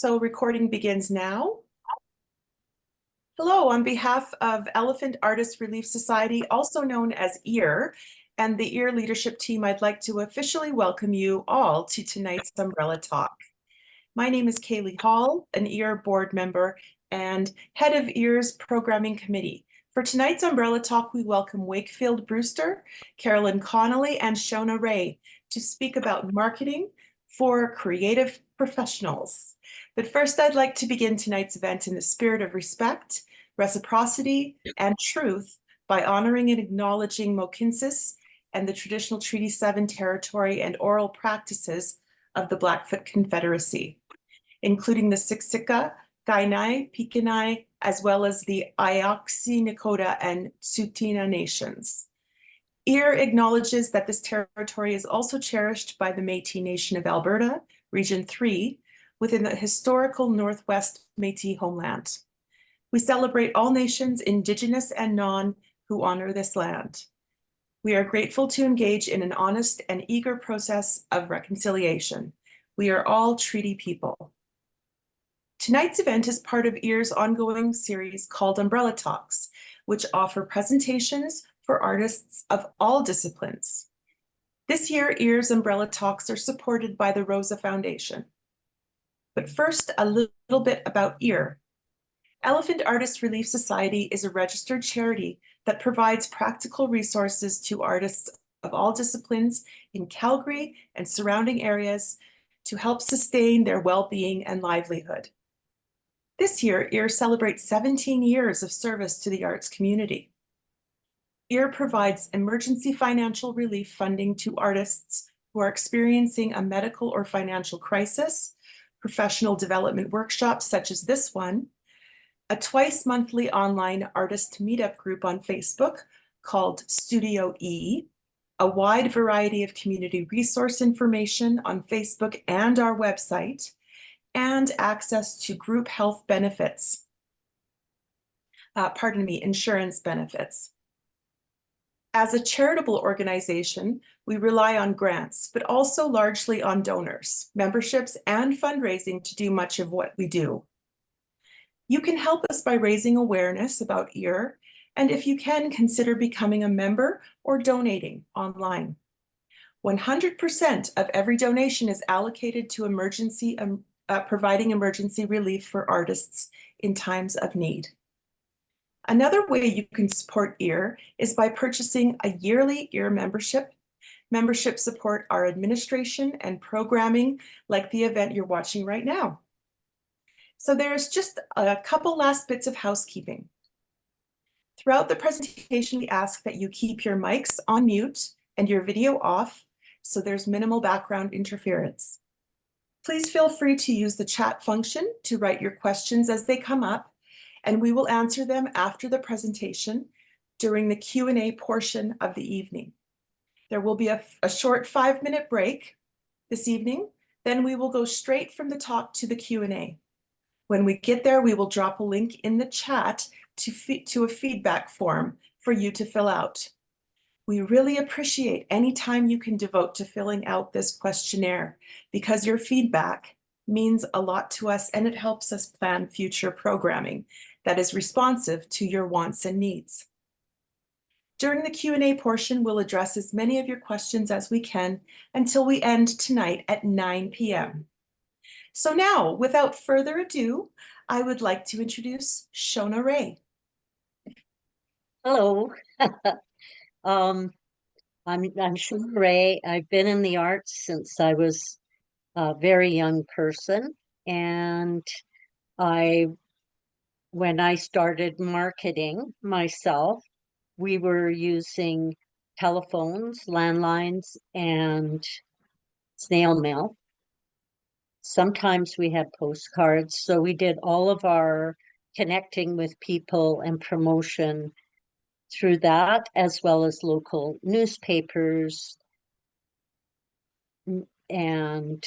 So recording begins now. Hello, on behalf of Elephant Artist Relief Society, also known as EAR, and the EAR leadership team, I'd like to officially welcome you all to tonight's Umbrella Talk. My name is Kaylee Hall, an EAR board member and head of EAR's programming committee. For tonight's Umbrella Talk, we welcome Wakefield Brewster, Carolyn Connolly, and Shona Rae to speak about marketing for creative professionals. But first, I'd like to begin tonight's event in the spirit of respect, reciprocity, and truth by honoring and acknowledging Mohkinstsis and the traditional Treaty 7 territory and oral practices of the Blackfoot Confederacy, including the Siksika, Kainai, Piikani, as well as the Ioxie, Nakota, and Tsuut'ina nations. EAR acknowledges that this territory is also cherished by the Métis Nation of Alberta, Region 3, within the historical Northwest Métis homeland. We celebrate all nations, Indigenous and non, who honor this land. We are grateful to engage in an honest and eager process of reconciliation. We are all treaty people. Tonight's event is part of EAR's ongoing series called Umbrella Talks, which offer presentations for artists of all disciplines. This year, EAR's Umbrella Talks are supported by the Rosa Foundation. But first, a little bit about EAR. Elephant Artist Relief Society is a registered charity that provides practical resources to artists of all disciplines in Calgary and surrounding areas to help sustain their well-being and livelihood. This year, EAR celebrates 17 years of service to the arts community. EAR provides emergency financial relief funding to artists who are experiencing a medical or financial crisis, professional development workshops such as this one, a twice-monthly online artist meetup group on Facebook called Studio E, a wide variety of community resource information on Facebook and our website, and access to group health benefits, insurance benefits. As a charitable organization, we rely on grants, but also largely on donors, memberships, and fundraising to do much of what we do. You can help us by raising awareness about EAR, and if you can, consider becoming a member or donating online. 100% of every donation is allocated to providing emergency relief for artists in times of need. Another way you can support EAR is by purchasing a yearly EAR membership. Memberships support our administration and programming, like the event you're watching right now. So there's just a couple last bits of housekeeping. Throughout the presentation, we ask that you keep your mics on mute and your video off, so there's minimal background interference. Please feel free to use the chat function to write your questions as they come up, and we will answer them after the presentation during the Q&A portion of the evening. There will be a short 5-minute break this evening, then we will go straight from the talk to the Q&A. When we get there, we will drop a link in the chat to a feedback form for you to fill out. We really appreciate any time you can devote to filling out this questionnaire, because your feedback means a lot to us and it helps us plan future programming that is responsive to your wants and needs. During the Q&A portion, we'll address as many of your questions as we can until we end tonight at 9 p.m. So now, without further ado, I would like to introduce Shona Rae. Hello. I'm Shona Rae. I've been in the arts since I was a very young person, and when I started marketing myself, we were using telephones, landlines, and snail mail. Sometimes we had postcards, so we did all of our connecting with people and promotion through that, as well as local newspapers and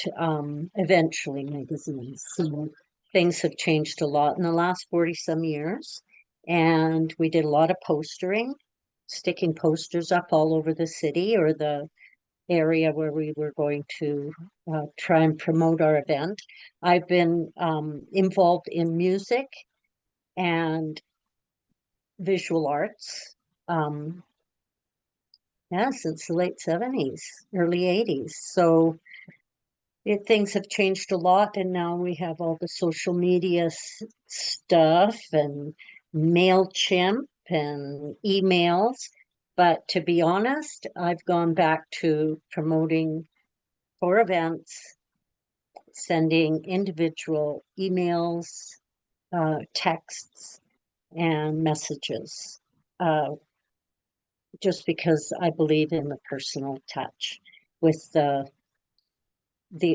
eventually magazines. So things have changed a lot in the last 40-some years, and we did a lot of postering, sticking posters up all over the city or the area where we were going to try and promote our event. I've been involved in music and visual arts, yeah, since the late 70s, early 80s. So things have changed a lot, and now we have all the social media stuff and MailChimp and emails. But to be honest, I've gone back to promoting for events, sending individual emails, texts, and messages, just because I believe in the personal touch. With the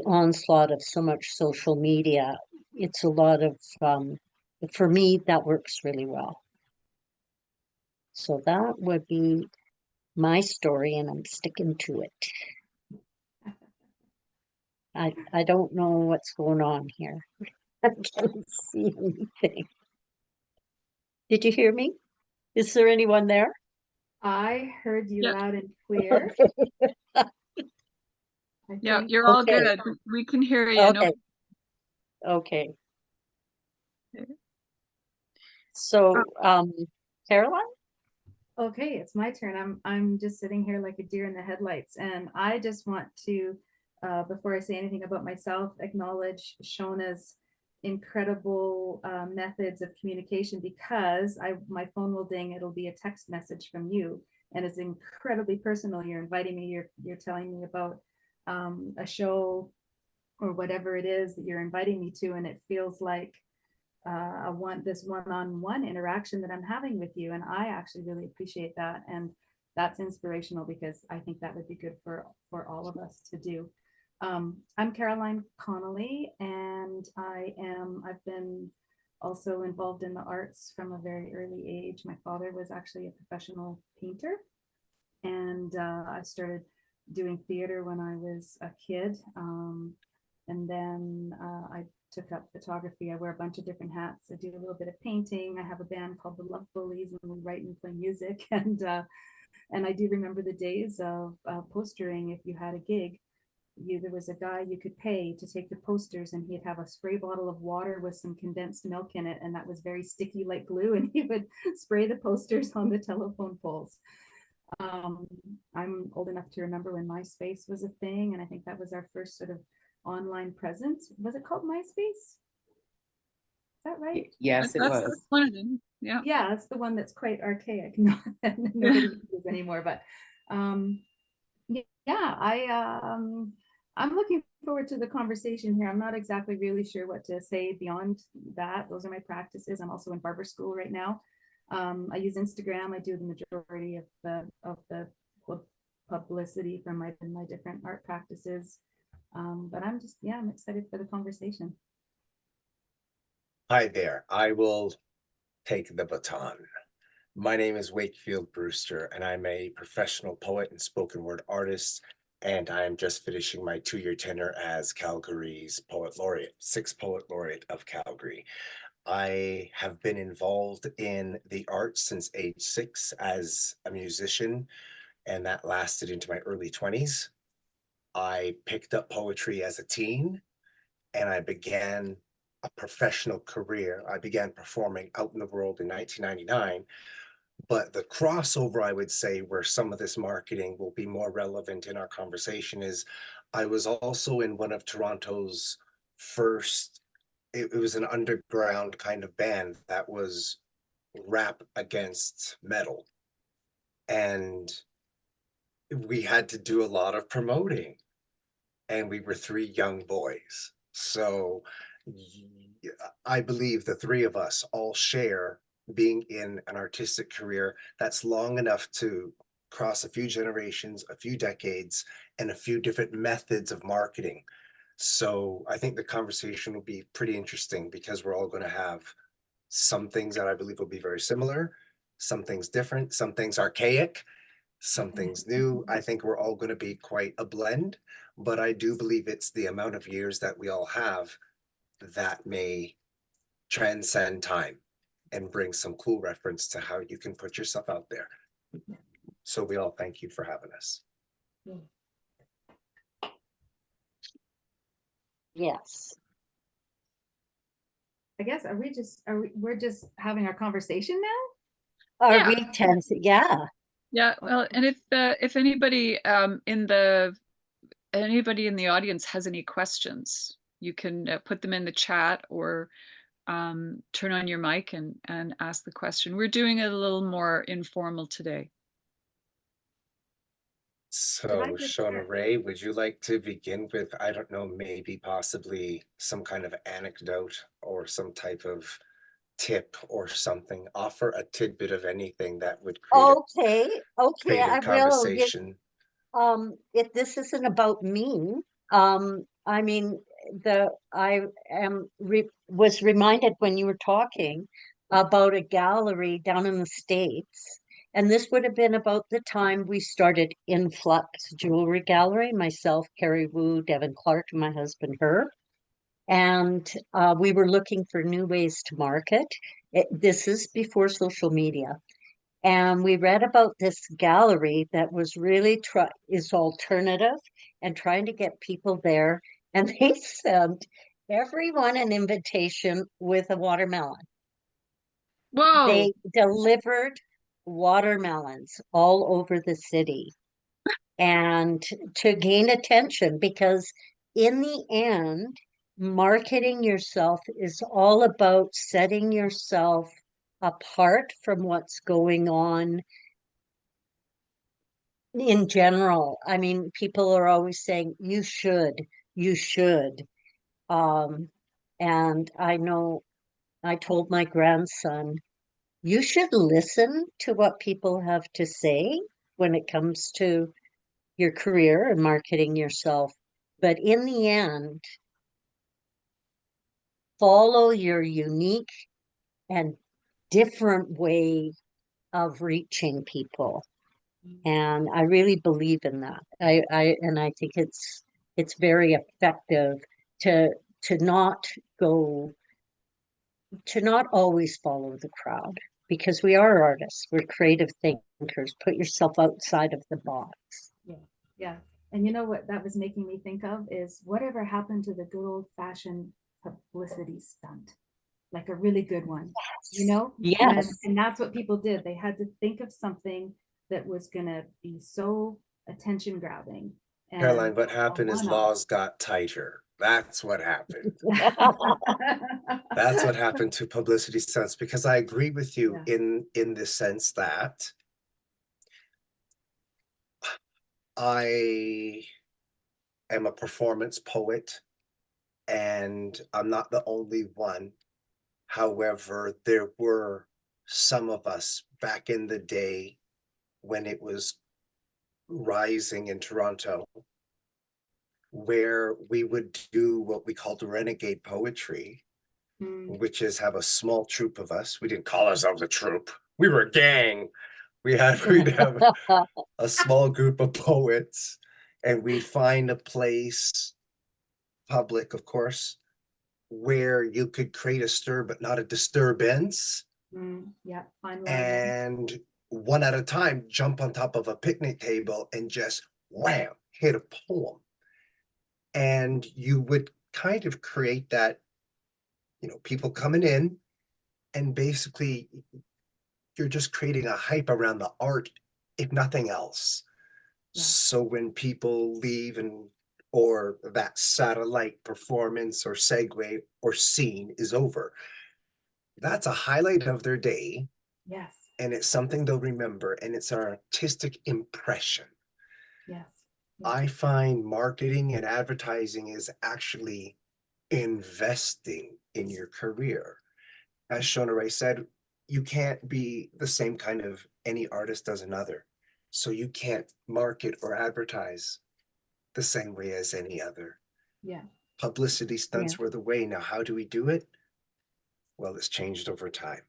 onslaught of so much social media, it's a lot of, for me, that works really well. So that would be my story, and I'm sticking to it. I don't know what's going on here. I can't see anything. Did you hear me? Is there anyone there? I heard you Yep. loud and clear. I Yeah, think you're all Okay. good. We can hear you. Okay. Okay. So, Caroline? okay, it's my turn. I'm just sitting here like a deer in the headlights, and I just want to, before I say anything about myself, acknowledge Shona's incredible methods of communication, because my phone will ding. It'll be a text message from you, and it's incredibly personal. You're inviting me. You're telling me about a show or whatever it is that you're inviting me to, and it feels like I want this one-on-one interaction that I'm having with you, and I actually really appreciate that, and that's inspirational, because I think that would be good for all of us to do. I'm Caroline Connolly, and I've been also involved in the arts from a very early age. My father was actually a professional painter, and I started doing theater when I was a kid, and then I took up photography. I wear a bunch of different hats. I do a little bit of painting. I have a band called the Love Bullies, and we write and play music. And I do remember the days of postering. If you had a gig, there was a guy you could pay to take the posters, and he'd have a spray bottle of water with some condensed milk in it, and that was very sticky like glue, and he would spray the posters on the telephone poles. I'm old enough to remember when MySpace was a thing, and I think that was our first sort of online presence. Was it called MySpace? Is that right? Yes, it That's was. one of them. Yeah. Yeah, it's the one that's quite archaic. Nobody uses anymore. But yeah, I'm looking forward to the conversation here. I'm not exactly really sure what to say beyond that. Those are my practices. I'm also in barber school right now. I use Instagram. I do the majority of the publicity for my different art practices. But I'm excited for the conversation. Hi there. I will take the baton. My name is Wakefield Brewster, and I'm a professional poet and spoken word artist, and I am just finishing my 2-year tenure as Calgary's Poet Laureate, 6th Poet Laureate of Calgary. I have been involved in the arts since age 6 as a musician, and that lasted into my early 20s. I picked up poetry as a teen, and I began a professional career. I began performing out in the world in 1999. But the crossover, I would say, where some of this marketing will be more relevant in our conversation is I was also in one of Toronto's first, it was an underground kind of band that was rap against metal. And we had to do a lot of promoting, and we were 3 young boys. So I believe the 3 of us all share being in an artistic career that's long enough to cross a few generations, a few decades, and a few different methods of marketing. So I think the conversation will be pretty interesting, because we're all going to have some things that I believe will be very similar, some things different, some things archaic, some things new. I think we're all going to be quite a blend, but I do believe it's the amount of years that we all have that may transcend time and bring some cool reference to how you can put yourself out there. So we all thank you for having us. Yes. I guess, we're just having our conversation now? Are Yeah. we tense? Yeah. Yeah, well, and if anybody anybody in the audience has any questions, you can put them in the chat or turn on your mic and ask the question. We're doing it a little more informal today. So, I just Shona start? Rae, would you like to begin with, I don't know, maybe possibly some kind of anecdote or some type of tip or something? Offer a tidbit of anything that would Okay. create a I will. conversation. If this isn't about me, I mean, I was reminded when you were talking about a gallery down in the States, and this would have been about the time we started Influx Jewelry Gallery, myself, Carrie Wu, Devin Clark, and my husband Herb. And we were looking for new ways to market. This is before social media. And we read about this gallery that was really is alternative and trying to get people there. And they sent everyone an invitation with a watermelon. Whoa. They delivered watermelons all over the city and to gain attention, because in the end, marketing yourself is all about setting yourself apart from what's going on in general. I mean, people are always saying, you should, you should. And I know I told my grandson, you should listen to what people have to say when it comes to your career and marketing yourself. But in the end, follow your unique and different way of reaching people. And I really believe in that. I think it's very effective to not go to not always follow the crowd, because we are artists, we're creative thinkers. Put yourself outside of the box. Yeah. And you know what that was making me think of is whatever happened to the good old fashioned publicity stunt, like a really good one, you know? Yes. And that's what people did. They had to think of something that was gonna be so attention grabbing. Caroline, And what happened is one-off. laws got tighter. That's what happened. That's what happened to publicity stunts, because I agree with you in the sense that I am a performance poet and I'm not the only one. However, there were some of us back in the day when it was rising in Toronto, where we would do what we called renegade poetry, which is have a small troop of us. We didn't call ourselves a troop. We were a gang. We'd have a small group of poets, and we'd find a place, public, of course, where you could create a stir, but not a disturbance. Yeah, fine line. And one at a time, jump on top of a picnic table and just wham, hit a poem. And you would kind of create that, people coming in, and basically you're just creating a hype around the art, if nothing else. Yeah. So when people leave or that satellite performance or segue or scene is over, that's a highlight of their day. Yes. And it's something they'll remember, and it's an artistic impression. Yes. I find marketing and advertising is actually investing in your career. As Shona Rae said, you can't be the same kind of any artist as another. So you can't market or advertise the same way as any other. Yeah. Publicity stunts were the way. Now, how do we do it? Well, it's changed over time.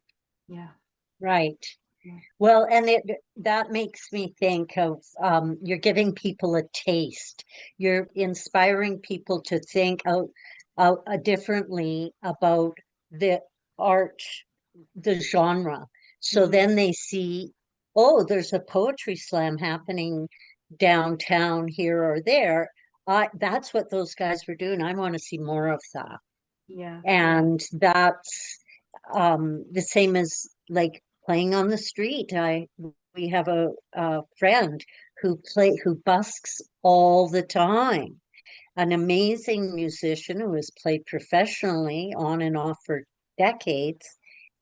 Yeah. Right. Yeah. Well, and that makes me think of you're giving people a taste. You're inspiring people to think out differently about the art, the genre. So then they see, oh, there's a poetry slam happening downtown here or there. that's what those guys were doing. I want to see more of that. Yeah. And that's the same as like playing on the street. We have a friend who busks all the time, an amazing musician who has played professionally on and off for decades,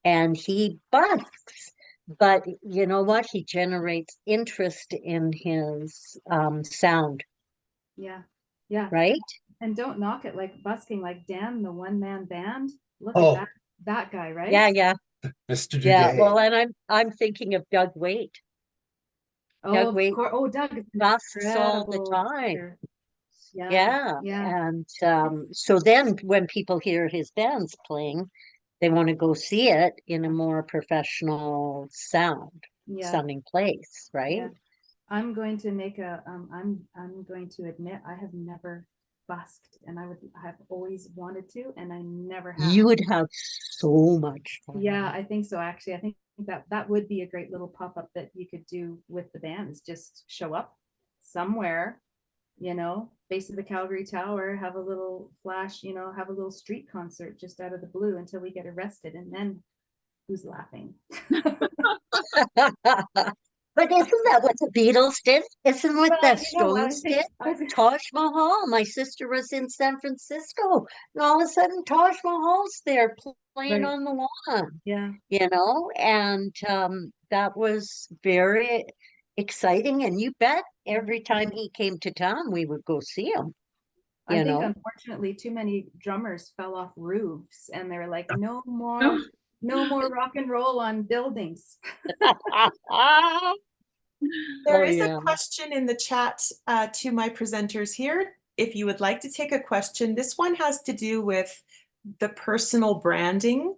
and he busks. But you know what? He generates interest in his sound, Yeah. Yeah. right? And don't knock it, like busking, like Dan, the one-man band. Look at Oh. that guy, right? Yeah, yeah, Mr. yeah. Duday. Well, and I'm thinking of Doug Waite. Oh, Doug of Waite course. Oh, Doug is busks all the incredible time. singer. Yeah. Yeah, Yeah. and so then when people hear his bands playing, they want to go see it in a more professional Yeah. sounding place, right? Yeah. I'm going to make a I'm going to admit I have never busked, and have always wanted to, and I never have. You would have so much fun. Yeah, I think so. Actually, I think that would be a great little pop-up that you could do with the band, is just show up somewhere, base of the Calgary Tower, have a little flash, have a little street concert just out of the blue until we get arrested, and then who's laughing? But isn't that what the Beatles did? Isn't what Well, the you know what, I Stones think did? Taj Mahal. My sister was in San Francisco, and all of a sudden Taj Mahal's there playing Right. on the lawn, Yeah. and that was very exciting. And you bet every time he came to town, we would go see him. I You think know, unfortunately too many drummers fell off roofs, and they're like, no more rock and roll on buildings. There oh is a yeah. question in the chat to my presenters here. If you would like to take a question, this one has to do with the personal branding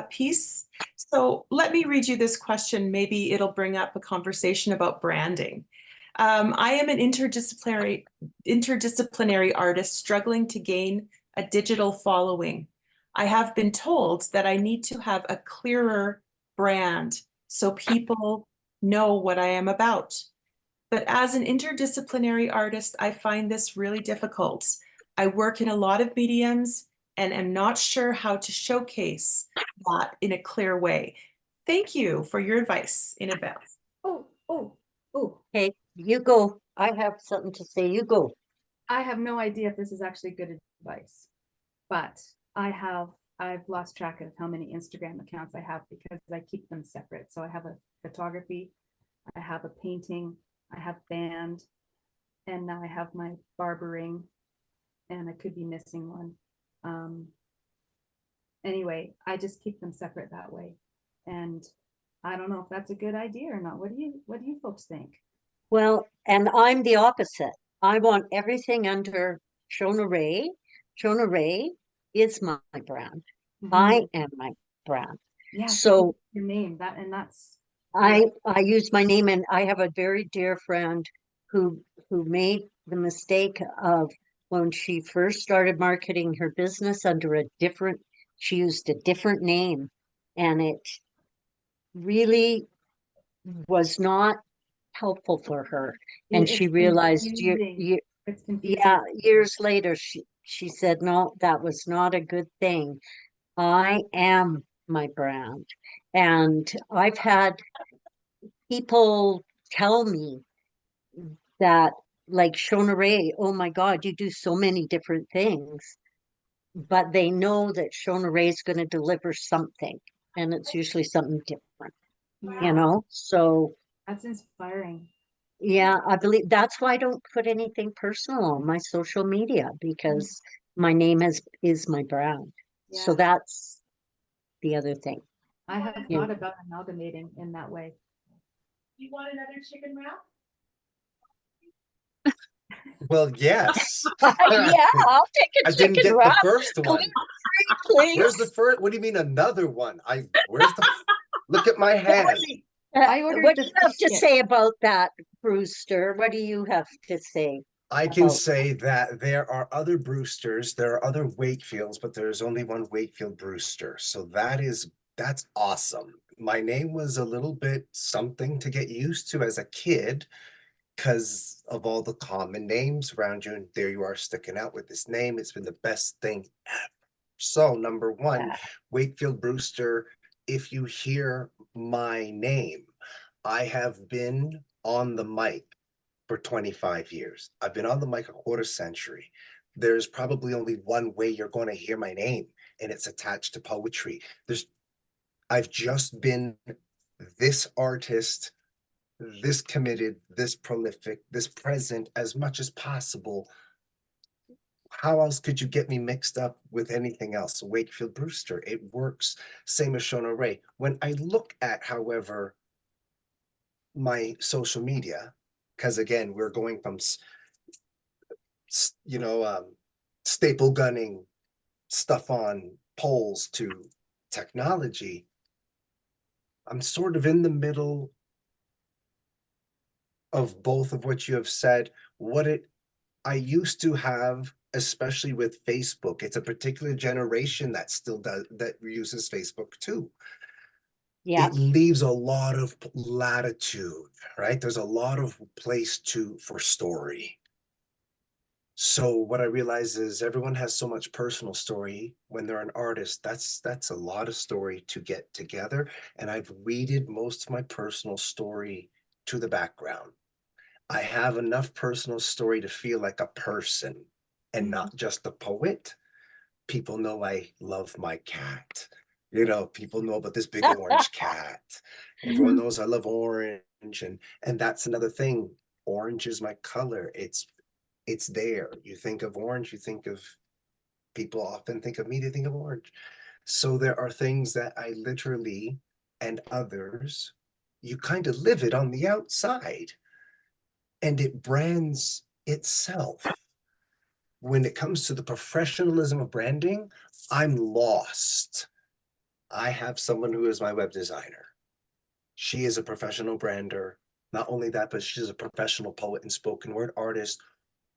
piece. So let me read you this question. Maybe it'll bring up a conversation about branding. I am an interdisciplinary artist struggling to gain a digital following. I have been told that I need to have a clearer brand so people know what I am about. But as an interdisciplinary artist, I find this really difficult. I work in a lot of mediums and am not sure how to showcase that in a clear way. Thank you for your advice in advance. Oh, Hey, you go. I have something to say. You go. I have no idea if this is actually good advice, but I've lost track of how many Instagram accounts I have because I keep them separate. So I have a photography, I have a painting, I have band, and now I have my barbering, and I could be missing one. Anyway, I just keep them separate that way. And I don't know if that's a good idea or not. What do you folks think? Well, and I'm the opposite. I want everything under Shona Rae. Shona Rae is my brand. I am my brand. Yeah, So your name, that's I use my name, and I have a very dear friend who made the mistake of, when she first started marketing her business under she used a different name, and it really was not helpful for her. And she realized it's confusing. yeah, years later, she said, no, that was not a good thing. I am my brand. And I've had people tell me that, like Shona Rae, oh my God, you do so many different things. But they know that Shona Rae is going to deliver something, and it's usually something different, Yeah, So that's inspiring. yeah, I believe that's why I don't put anything personal on my social media, because my name is my brand. So Yeah, that's the other thing. I have Yeah. thought about amalgamating in that way. You want another chicken wrap? Well, yes. Yeah, I'll take a I didn't chicken get wrap. the first one. Please. Where's the first? What do you mean another one? Where's the? Look at my hand. I ordered What do the you have to fish say about that, Brewster? What do you have to say? I can about say that there are other Brewsters, there are other Wakefields, but there's only one Wakefield Brewster. So that's awesome. My name was a little bit something to get used to as a kid. because of all the common names around you, and there you are sticking out with this name. It's been the best thing ever. So, number one, Wakefield Brewster, if you hear my name, I have been on the mic for 25 years. I've been on the mic a quarter century. There's probably only one way you're going to hear my name, and it's attached to poetry. I've just been this artist, this committed, this prolific, this present as much as possible. How else could you get me mixed up with anything else? Wakefield Brewster, it works. Same as Shona Rae. When I look at, however, my social media, because again, we're going from, staple gunning stuff on poles to technology. I'm sort of in the middle of both of what you have said. I used to have, especially with Facebook, it's a particular generation that still that uses Facebook too. Yeah, It leaves a lot of latitude, right? There's a lot of place for story. So what I realize is everyone has so much personal story when they're an artist. That's a lot of story to get together. And I've weeded most of my personal story to the background. I have enough personal story to feel like a person and not just a poet. People know I love my cat. People know about this big orange cat. Everyone knows I love orange, and that's another thing. Orange is my color. It's there. You think of orange, people often think of me, they think of orange. So there are things that I literally, and others, you kind of live it on the outside, and it brands itself. When it comes to the professionalism of branding, I'm lost. I have someone who is my web designer. She is a professional brander. Not only that, but she's a professional poet and spoken word artist.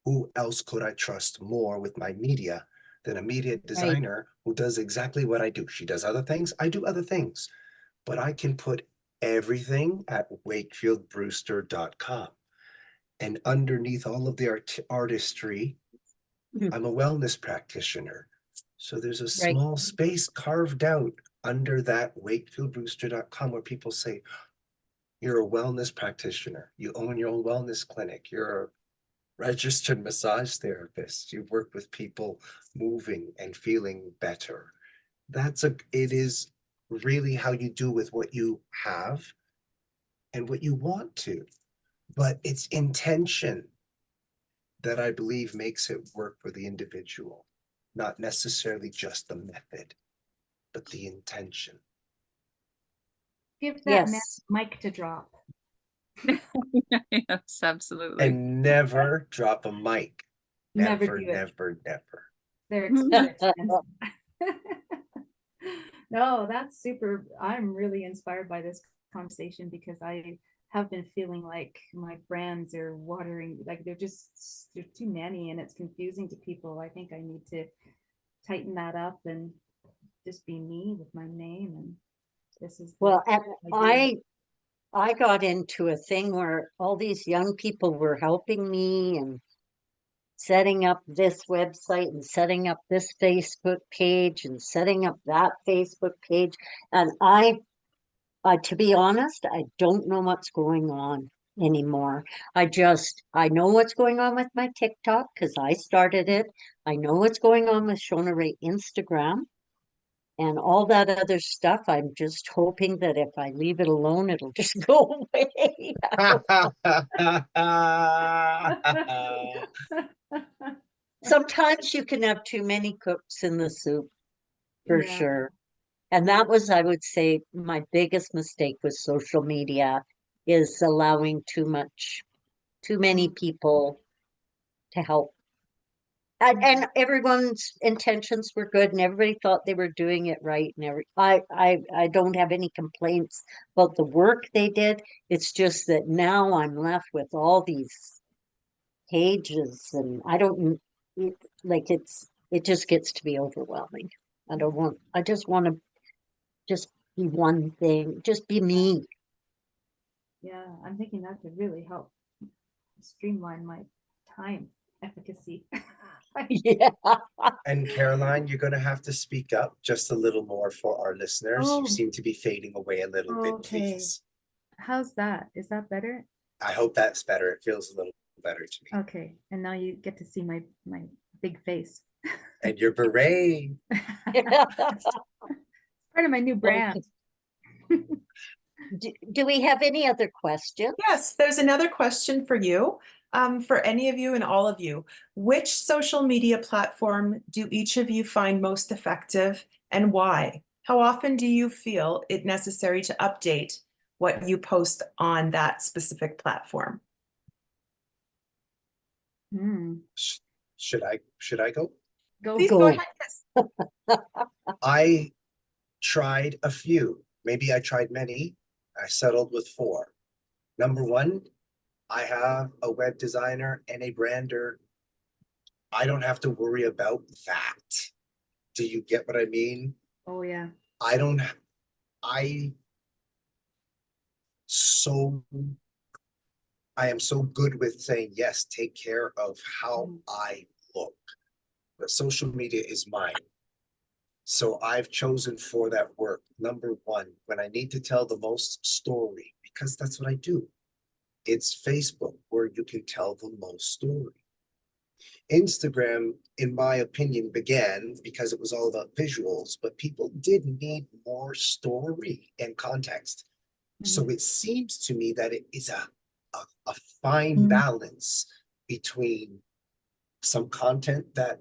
Who else could I trust more with my media than a media designer who does exactly what I do? She does other things, I do other things, but I can put everything at wakefieldbrewster.com. And underneath all of the artistry, I'm a wellness practitioner. So there's a small space carved out under that wakefieldbrewster.com where people say, you're a wellness practitioner. You own your own wellness clinic. You're a registered massage therapist. You work with people moving and feeling better. It is really how you do with what you have and what you want to. But it's intention that I believe makes it work for the individual, not necessarily just the method, but the intention. Give that man yes. mic to drop. Yes, absolutely. And never drop a mic. Never Ever, do it. never, never. They're expensive. No, that's super. I'm really inspired by this conversation because I have been feeling like my brands are watering, like they're too many and it's confusing to people. I think I need to tighten that up and just be me with my name. And this is Well, and idea. I got into a thing where all these young people were helping me and setting up this website and setting up this Facebook page and setting up that Facebook page. And to be honest, I don't know what's going on anymore. I know what's going on with my TikTok because I started it. I know what's going on with Shona Rae Instagram and all that other stuff. I'm just hoping that if I leave it alone, it'll just go away. Sometimes you can have too many cooks in the soup, for Yeah. sure. And that was, I would say, my biggest mistake with social media is allowing too many people to help. And everyone's intentions were good and everybody thought they were doing it right. And I don't have any complaints about the work they did. It's just that now I'm left with all these pages and it just gets to be overwhelming. I just want to just be one thing, just be me. Yeah, I'm thinking that could really help streamline my time efficacy. Yeah. And Caroline, you're gonna have to speak up just a little more for our listeners. You Oh. seem to be fading away a little bit, Okay. please. How's that? Is that better? I hope that's better. It feels a little better to me. Okay, and now you get to see my big face. And your beret. Part of my new brand. Do we have any other questions? Yes, there's another question for you. For any of you and all of you, which social media platform do each of you find most effective and why? How often do you feel it necessary to update what you post on that specific platform? Hmm. Should I go? Please Go. go ahead. Yes. I tried a few. Maybe I tried many. I settled with 4. Number 1, I have a web designer and a brander. I don't have to worry about that. Do you get what I mean? Oh yeah. I don't, I so, I am so good with saying, yes, take care of how I look. But social media is mine. So I've chosen for that work, number 1, when I need to tell the most story, because that's what I do. It's Facebook where you can tell the most story. Instagram, in my opinion, began because it was all about visuals, but people did need more story and context. So it seems to me that it is a fine balance between some content that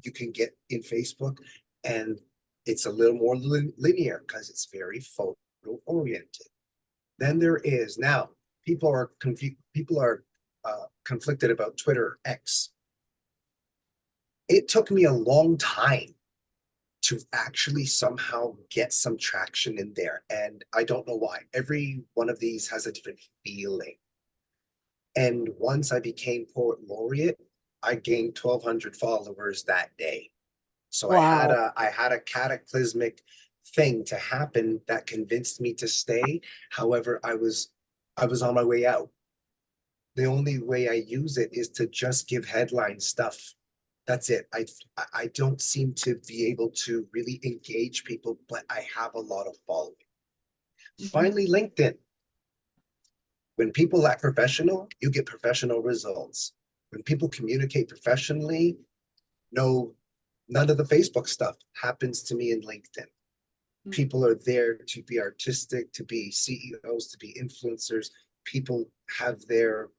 you can get in Facebook, and it's a little more linear because it's very photo oriented. Then there is now people are conflicted about Twitter X. It took me a long time to actually somehow get some traction in there, and I don't know why. Every one of these has a different feeling. And once I became poet laureate, I gained 1,200 followers that day. So Wow. I had a cataclysmic thing to happen that convinced me to stay. However, I was on my way out. The only way I use it is to just give headline stuff. That's it. I don't seem to be able to really engage people, but I have a lot of following. Finally, LinkedIn. When people act professional, you get professional results. When people communicate professionally, none of the Facebook stuff happens to me in LinkedIn. People are there to be artistic, to be CEOs, to be influencers. People have their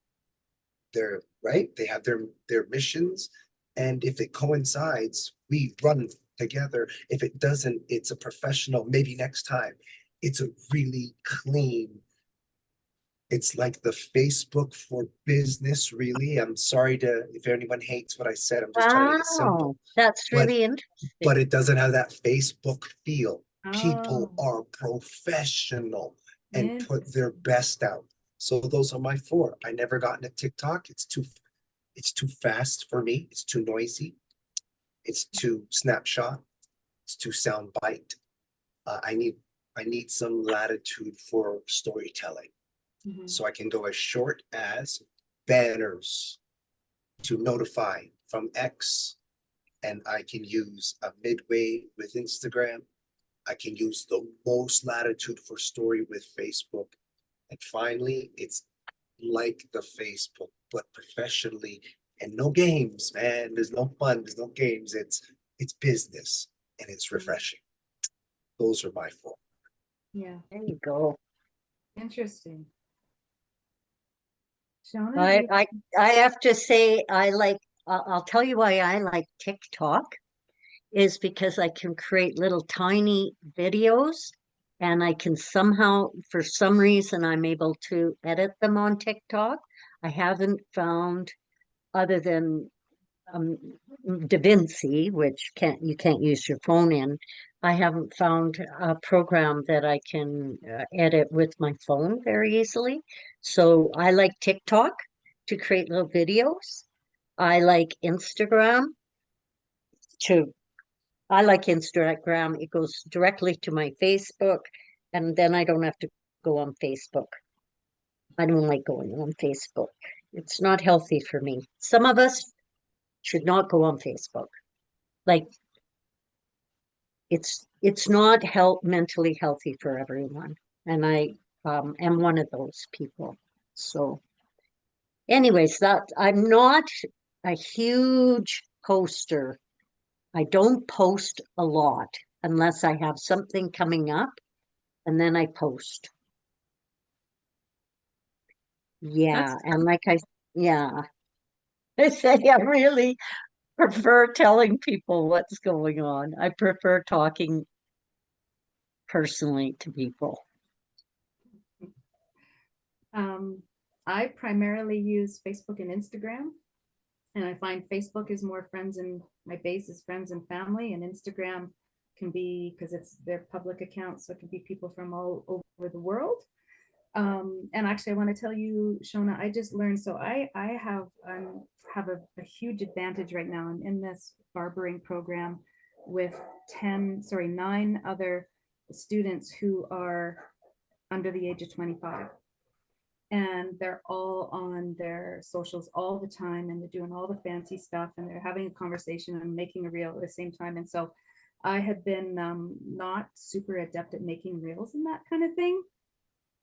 right, they have their missions, and if it coincides, we run together. If it doesn't, it's a professional, maybe next time. It's a really clean, it's like the Facebook for business, really. I'm sorry if anyone hates what I said. I'm just trying to get simple. Wow. That's But really interesting. but it doesn't have that Facebook feel. People Oh, are professional and put interesting. their best out. So those are my 4. I never got into TikTok. It's too fast for me. It's too noisy. It's too snapshot. It's too sound bite. I need some latitude for storytelling. So I can go as short as banners to notify from X, and I can use a midway with Instagram. I can use the most latitude for story with Facebook. And finally, it's like the Facebook, but professionally, and no games, man. There's no fun, there's no games. It's business, and it's refreshing. Those are my 4. Yeah, There you go. interesting. Shona, do I you- I I have to say I'll tell you why I like TikTok is because I can create little tiny videos and I can somehow, for some reason, I'm able to edit them on TikTok. I haven't found, other than um, DaVinci, which you can't use your phone in. I haven't found a program that I can edit with my phone very easily. So I like TikTok to create little videos. I like Instagram to I like Instagram. It goes directly to my Facebook, and then I don't have to go on Facebook. I don't like going on Facebook. It's not healthy for me. Some of us should not go on Facebook. Like, it's not mentally healthy for everyone. And I am one of those people. So anyways, that I'm not a huge poster. I don't post a lot unless I have something coming up, and then I post. Yeah, and yeah. I said, I really prefer telling people what's going on. I prefer talking personally to people. I primarily use Facebook and Instagram, and I find Facebook is more friends, and my base is friends and family, and Instagram can be, because it's their public account, so it can be people from all over the world. And actually, I want to tell you, Shona, I just learned, so I have a huge advantage right now. I'm in this barbering program with 9 other students who are under the age of 25. And they're all on their socials all the time, and they're doing all the fancy stuff, and they're having a conversation and making a reel at the same time. And so I had been not super adept at making reels and that kind of thing.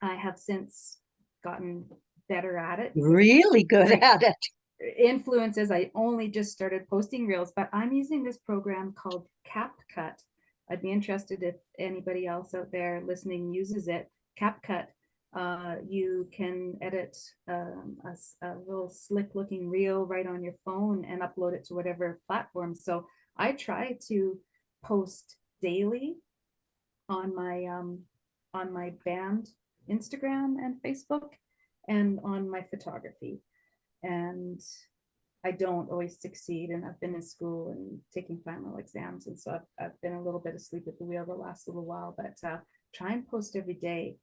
I have since gotten better at it. Really good at it. Influences, I only just started posting reels, but I'm using this program called CapCut. I'd be interested if anybody else out there listening uses it. CapCut. You can edit a little slick looking reel right on your phone and upload it to whatever platform. So I try to post daily on my band Instagram and Facebook, and on my photography. And I don't always succeed, and I've been in school and taking final exams, and so I've been a little bit asleep at the wheel the last little while, but try and post every day.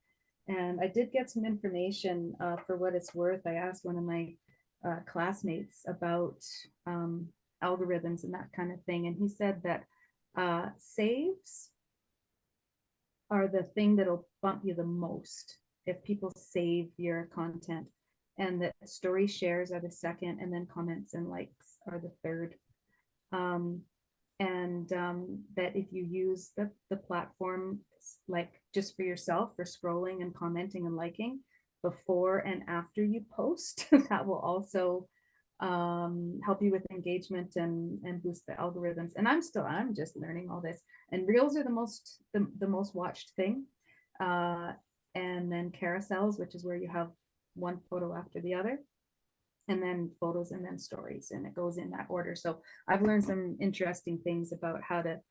And I did get some information for what it's worth. I asked one of my classmates about algorithms and that kind of thing, and he said that saves are the thing that'll bump you the most if people save your content, and that story shares are the second, and then comments and likes are the third. That if you use the platform like just for yourself, for scrolling and commenting and liking before and after you post, that will also help you with engagement and boost the algorithms. And I'm just learning all this. And reels are the most watched thing, and then carousels, which is where you have one photo after the other, and then photos, and then stories, and it goes in that order. So I've learned some interesting things about how to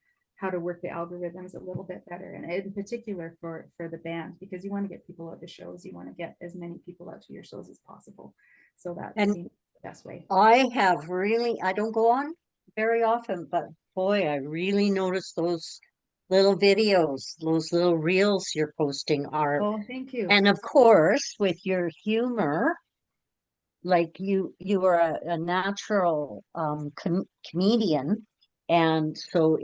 work the algorithms a little bit better, and in particular for the band, because you want to get people out to shows, you want to get as many people out to your shows as possible. So that seems the best way. I don't go on very often, but boy, I really noticed those little videos, those little reels you're posting are. Oh, thank you. And of course, with your humor, like you are a natural comedian, and so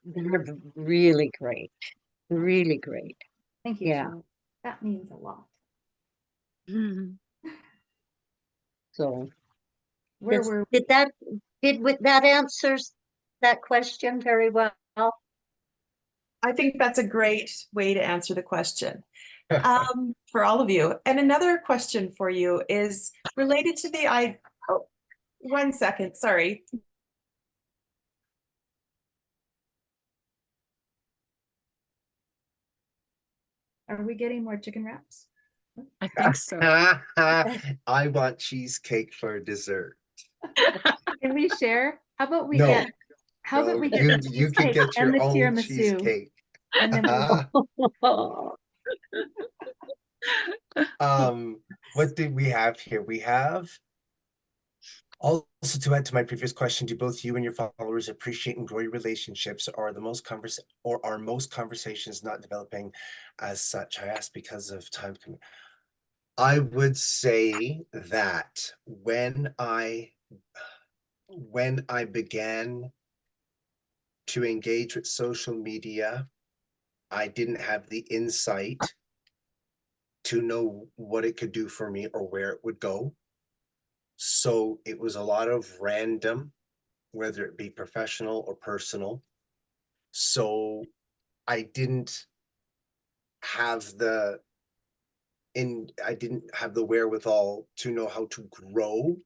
they're really great, really great. Thank you. Yeah. Shona. That means a lot. So Where were we? did that answers that question very well? I think that's a great way to answer the question for all of you. And another question for you is related to oh, 1 second, sorry. Are we getting more chicken wraps? I think so. I want cheesecake for dessert. Can we share? How about we No, get the you can cheesecake get and your the own tiramisu, cheesecake. and then we'll What did we have here? We have also, to add to my previous question, do both you and your followers appreciate and grow your relationships, or are most conversations not developing as such? I asked because of time. I would say that when I began to engage with social media, I didn't have the insight to know what it could do for me or where it would go. So it was a lot of random, whether it be professional or personal. So I didn't have I didn't have the wherewithal to know how to grow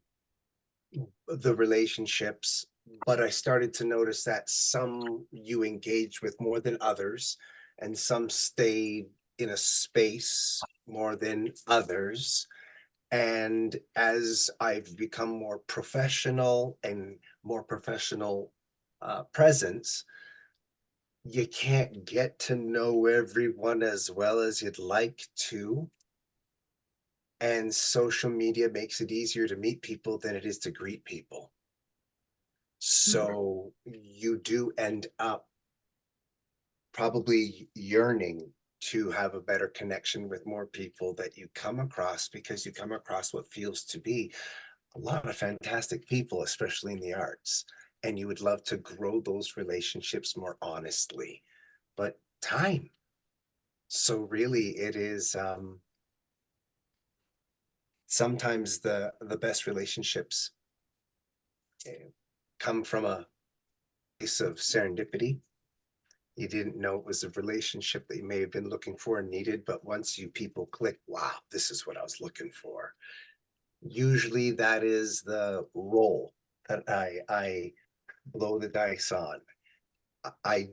the relationships, but I started to notice that some you engaged with more than others, and some stayed in a space more than others. And as I've become more professional and more professional presence, you can't get to know everyone as well as you'd like to. And social media makes it easier to meet people than it is to greet people. So you do end up probably yearning to have a better connection with more people that you come across, because you come across what feels to be a lot of fantastic people, especially in the arts. And you would love to grow those relationships more honestly, but time. So really it is sometimes the best relationships come from a place of serendipity. You didn't know it was a relationship that you may have been looking for and needed, but once you people click, wow, this is what I was looking for. Usually that is the role that I blow the dice on. I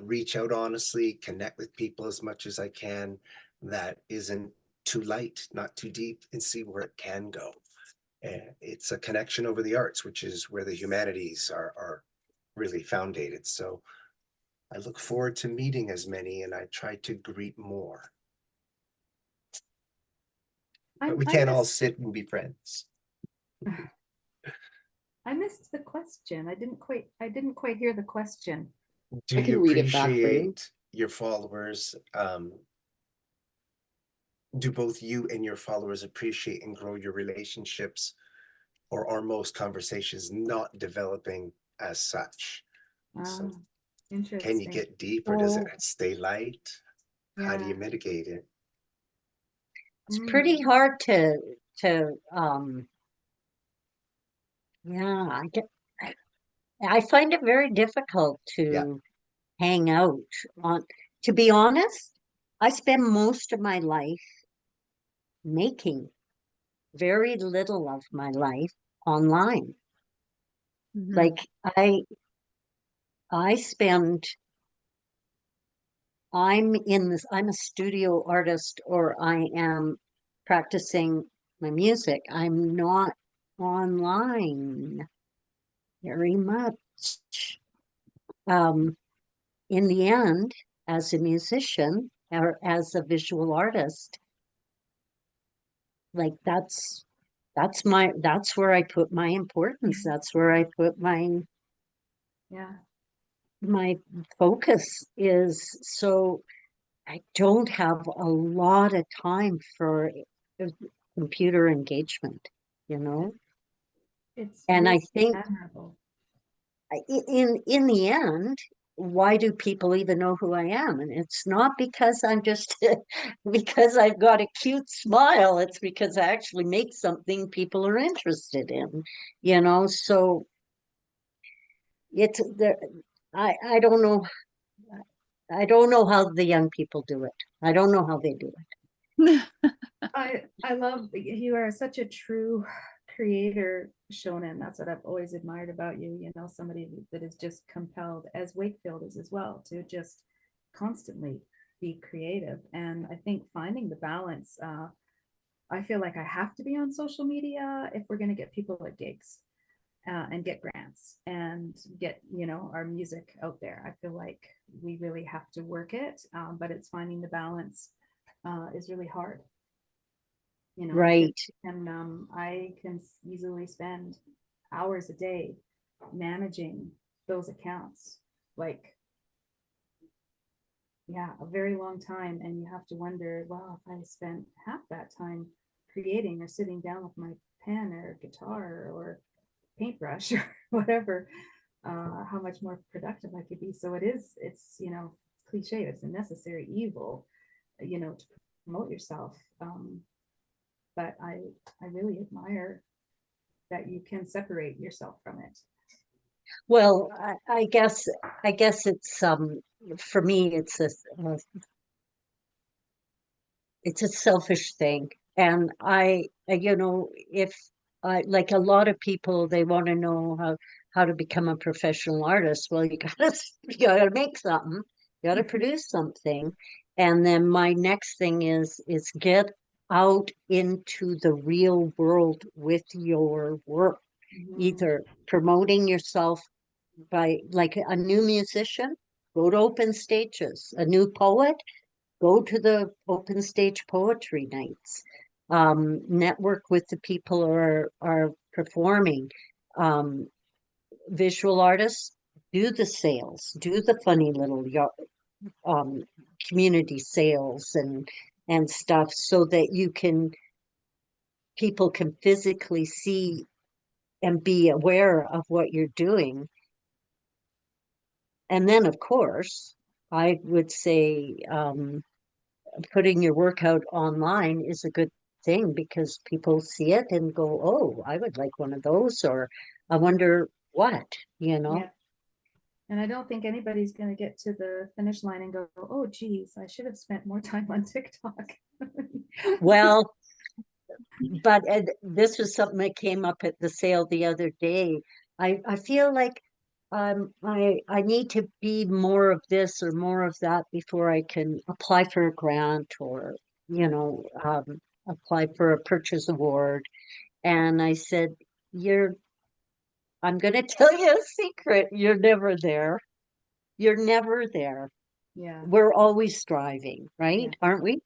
reach out honestly, connect with people as much as I can that isn't too light, not too deep, and see where it can go. And it's a connection over the arts, which is where the humanities are really founded. So I look forward to meeting as many, and I try to greet more. But we can't all sit and be friends. I missed the question. I didn't quite hear the question. Do I can you read it back for you. appreciate your followers? Do both you and your followers appreciate and grow your relationships, or are most conversations not developing as such? So can you Interesting. get deep, or does it Oh. stay light? How do you Yeah. mitigate it? It's pretty hard to yeah, I find it very difficult Yeah. to hang out on, to be honest, I spend most of my life making very little of my life online. Mhm. Like I spend, I'm a studio artist, or I am practicing my music. I'm not online very much. In the end, as a musician or as a visual artist, like that's where I put my importance. That's where I put Yeah. my focus is. So I don't have a lot of time for computer engagement, you know? It's And really I think admirable. in the end, why do people even know who I am? And it's not because I'm just because I've got a cute smile. It's because I actually make something people are interested in, you know? So it's the I don't know. I don't know how the young people do it. I don't know how they do it. I love you are such a true creator, Shona, and that's what I've always admired about you. You know, somebody that is just compelled, as Wakefield is as well, to just constantly be creative. And I think finding the balance. I feel like I have to be on social media if we're going to get people at gigs. And get grants and get our music out there. I feel like we really have to work it, but it's finding the balance is really hard. Right. And I can easily spend hours a day managing those accounts, like a very long time, and you have to wonder, well, if I spent half that time creating or sitting down with my pen or guitar or paintbrush or whatever, how much more productive I could be. So it's cliche, it's a necessary evil, to promote yourself. But I really admire that you can separate yourself from it. Well, I guess it's for me it's a selfish thing. And you know, if I like a lot of people, they want to know how to become a professional artist. Well, you gotta make something, you gotta produce something. And then my next thing is get out into the real world with your work, either promoting yourself by like a new musician, go to open stages, a new poet, go to the open stage poetry nights, network with the people who are performing, visual artists, do the sales, do the funny little community sales and stuff, so that people can physically see and be aware of what you're doing. And then, of course, I would say putting your work out online is a good thing, because people see it and go, oh, I would like one of those, or I wonder what, you know. Yeah. And I don't think anybody's going to get to the finish line and go, oh, geez, I should have spent more time on TikTok. Well, but this was something that came up at the sale the other day. I feel like I need to be more of this or more of that before I can apply for a grant, or you know, apply for a purchase award. And I said, I'm going to tell you a secret. You're never there. You're never there. Yeah. We're always striving, right? Yeah. Aren't we?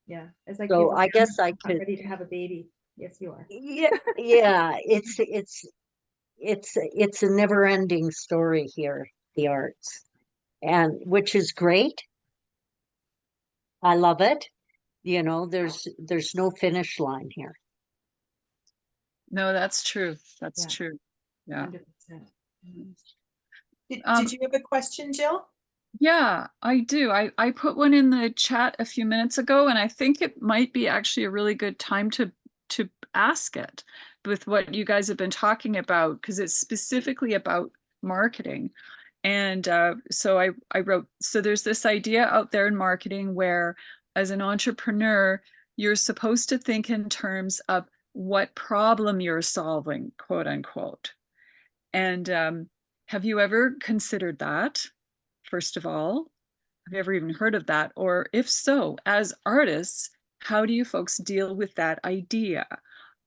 Yeah. It's like So people I say, guess I "I'm not could. ready to have a baby." Yes, you are. Yeah, it's a never-ending story here, the arts, and which is great. I love it. You know, there's no finish line here. No, that's true. That's Yeah. true. Yeah. 100%. Did you have a question, Jill? Yeah, I do. I put one in the chat a few minutes ago, and I think it might be actually a really good time to ask it with what you guys have been talking about, because it's specifically about marketing. And so I wrote, so there's this idea out there in marketing where, as an entrepreneur, you're supposed to think in terms of what problem you're solving, quote unquote. And have you ever considered that? First of all, have you ever even heard of that? Or if so, as artists, how do you folks deal with that idea?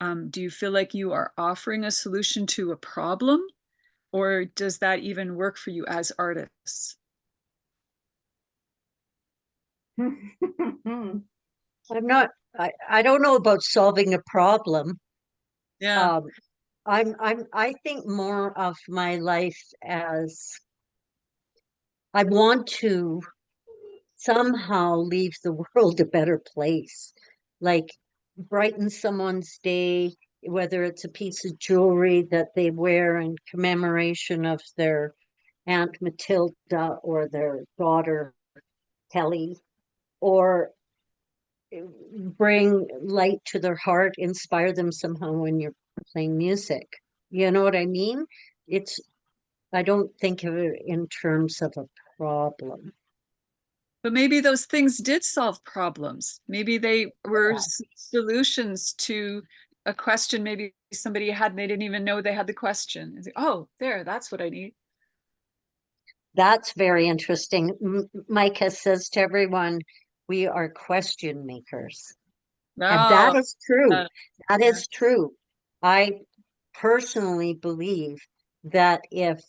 Do you feel like you are offering a solution to a problem? Or does that even work for you as artists? I don't know about solving a problem. Yeah. I think more of my life as I want to somehow leave the world a better place, like brighten someone's day, whether it's a piece of jewelry that they wear in commemoration of their Aunt Matilda or their daughter Kelly, or bring light to their heart, inspire them somehow when you're playing music. You know what I mean? It's, I don't think of it in terms of a problem. But maybe those things did solve problems. Maybe they were solutions to a question maybe somebody had and they didn't even know they had the question. And say, oh, there, that's what I need. That's very interesting. Micah says to everyone, we are question makers. And that Oh, is true. That yeah. is true. I personally believe that if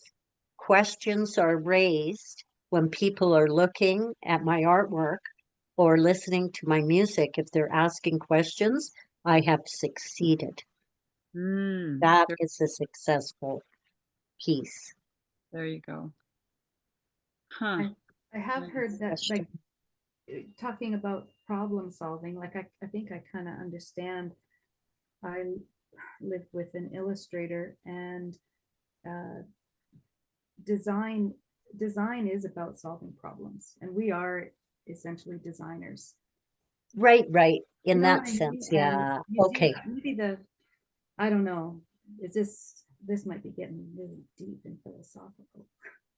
questions are raised when people are looking at my artwork or listening to my music, if they're asking questions, I have succeeded. That is a successful piece. There you go. Huh. I have Nice heard that, question. like, talking about problem solving, like I think I kind of understand. I live with an illustrator, and design is about solving problems, and we are essentially designers. Right. In You know that what I mean? sense, And yeah. you do Okay. maybe I don't know, this might be getting really deep and philosophical.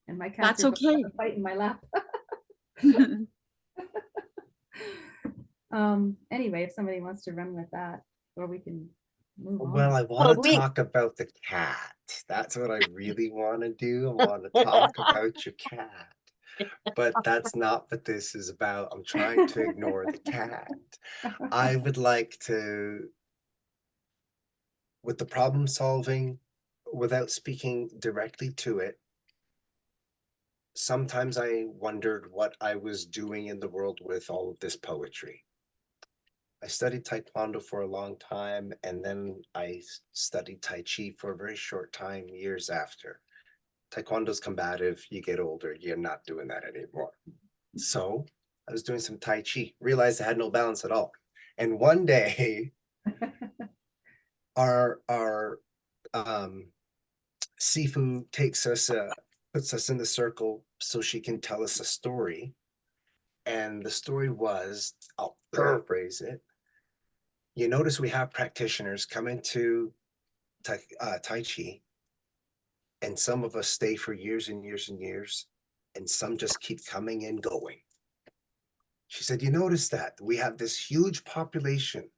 And my That's cats are okay. fighting in my lap. Anyway, if somebody wants to run with that, or we can move Well, on. I Well, want to talk about the cat. That's what I really want to do. I want to talk about your cat. But that's not what this is about. I'm trying to ignore the cat. I would like to, with the problem solving, without speaking directly to it, sometimes I wondered what I was doing in the world with all of this poetry. I studied Taekwondo for a long time, and then I studied Tai Chi for a very short time, years after. Taekwondo's combative, you get older, you're not doing that anymore. So I was doing some Tai Chi, realized I had no balance at all. And one day, our Sifu takes us, puts us in the circle so she can tell us a story. And the story was, I'll paraphrase it. You notice we have practitioners come into Tai Chi, and some of us stay for years and years and years, and some just keep coming and going. She said, you notice that we have this huge population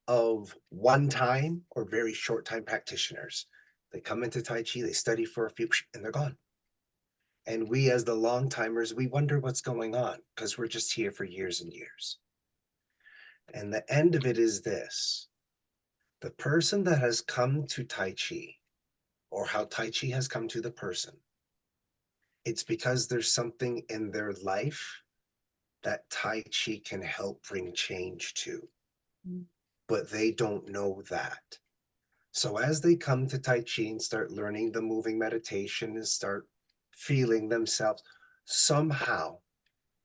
of one-time or very short-time practitioners. They come into Tai Chi, they study for a few, and they're gone. And we, as the long-timers, we wonder what's going on because we're just here for years and years. And the end of it is this. The person that has come to Tai Chi, or how Tai Chi has come to the person, it's because there's something in their life that Tai Chi can help bring change to. But they don't know that. So as they come to Tai Chi and start learning the moving meditation and start feeling themselves, somehow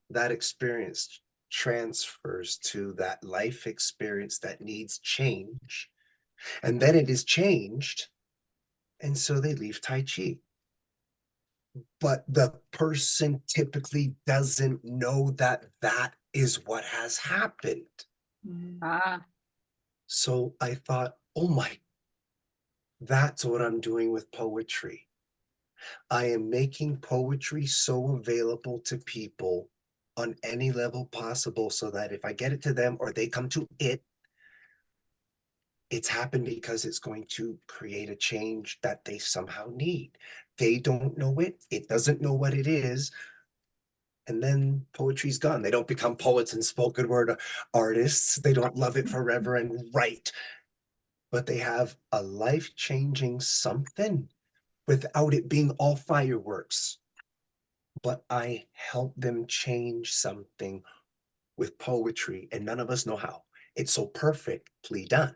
that experience transfers to that life experience that needs change. And then it is changed. And so they leave Tai Chi. But the person typically doesn't know that that is what has happened. Ah, So I thought, oh my, that's what I'm doing with poetry. I am making poetry so available to people on any level possible so that if I get it to them or they come to it, it's happened because it's going to create a change that they somehow need. They don't know it. It doesn't know what it is. And then poetry's gone. They don't become poets and spoken word artists. They don't love it forever and write. But they have a life-changing something without it being all fireworks. But I help them change something with poetry, and none of us know how. It's so perfectly done.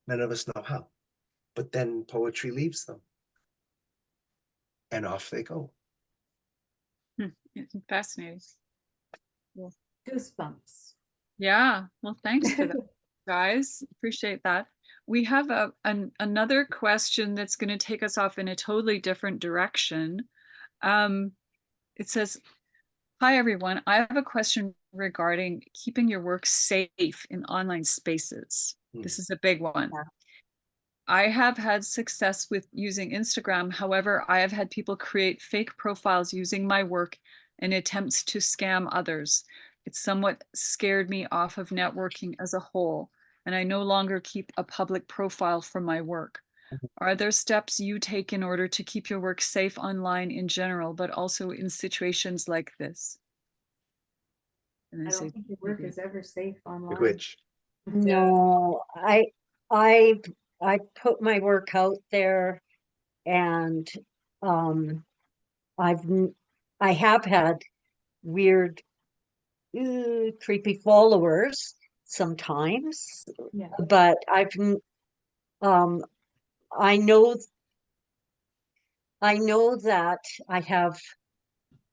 None of us know how. But then poetry leaves them. And off they go. fascinating. Goosebumps. Yeah, well, thanks for that, guys. Appreciate that. We have another question that's going to take us off in a totally different direction. It says, hi, everyone. I have a question regarding keeping your work safe in online spaces. This is a big one. Yeah. I have had success with using Instagram. However, I have had people create fake profiles using my work in attempts to scam others. It somewhat scared me off of networking as a whole, and I no longer keep a public profile for my work. Are there steps you take in order to keep your work safe online in general, but also in situations like this? And I they say, don't think your work is ever safe online. Which, No, I I put my work out there, and I've I have had weird, creepy followers sometimes, Yeah. but um I know that I have,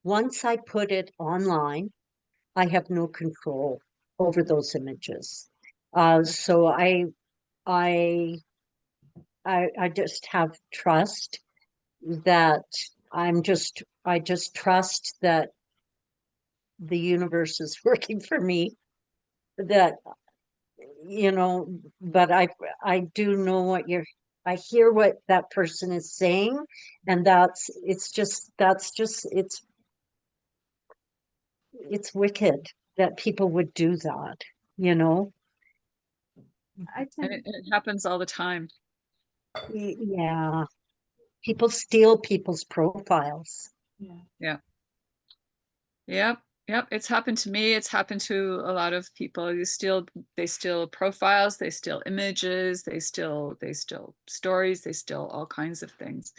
once I put it online, I have no control over those images. So I I just have trust that I just trust that the universe is working for me, that, but I do know I hear what that person is saying, and it's wicked that people would do that, you know? I And tend, it happens all the time. Yeah, people steal people's profiles. yeah. Yep. Yep. It's happened to me. It's happened to a lot of people. They steal profiles, they steal images, they steal stories, they steal all kinds of things.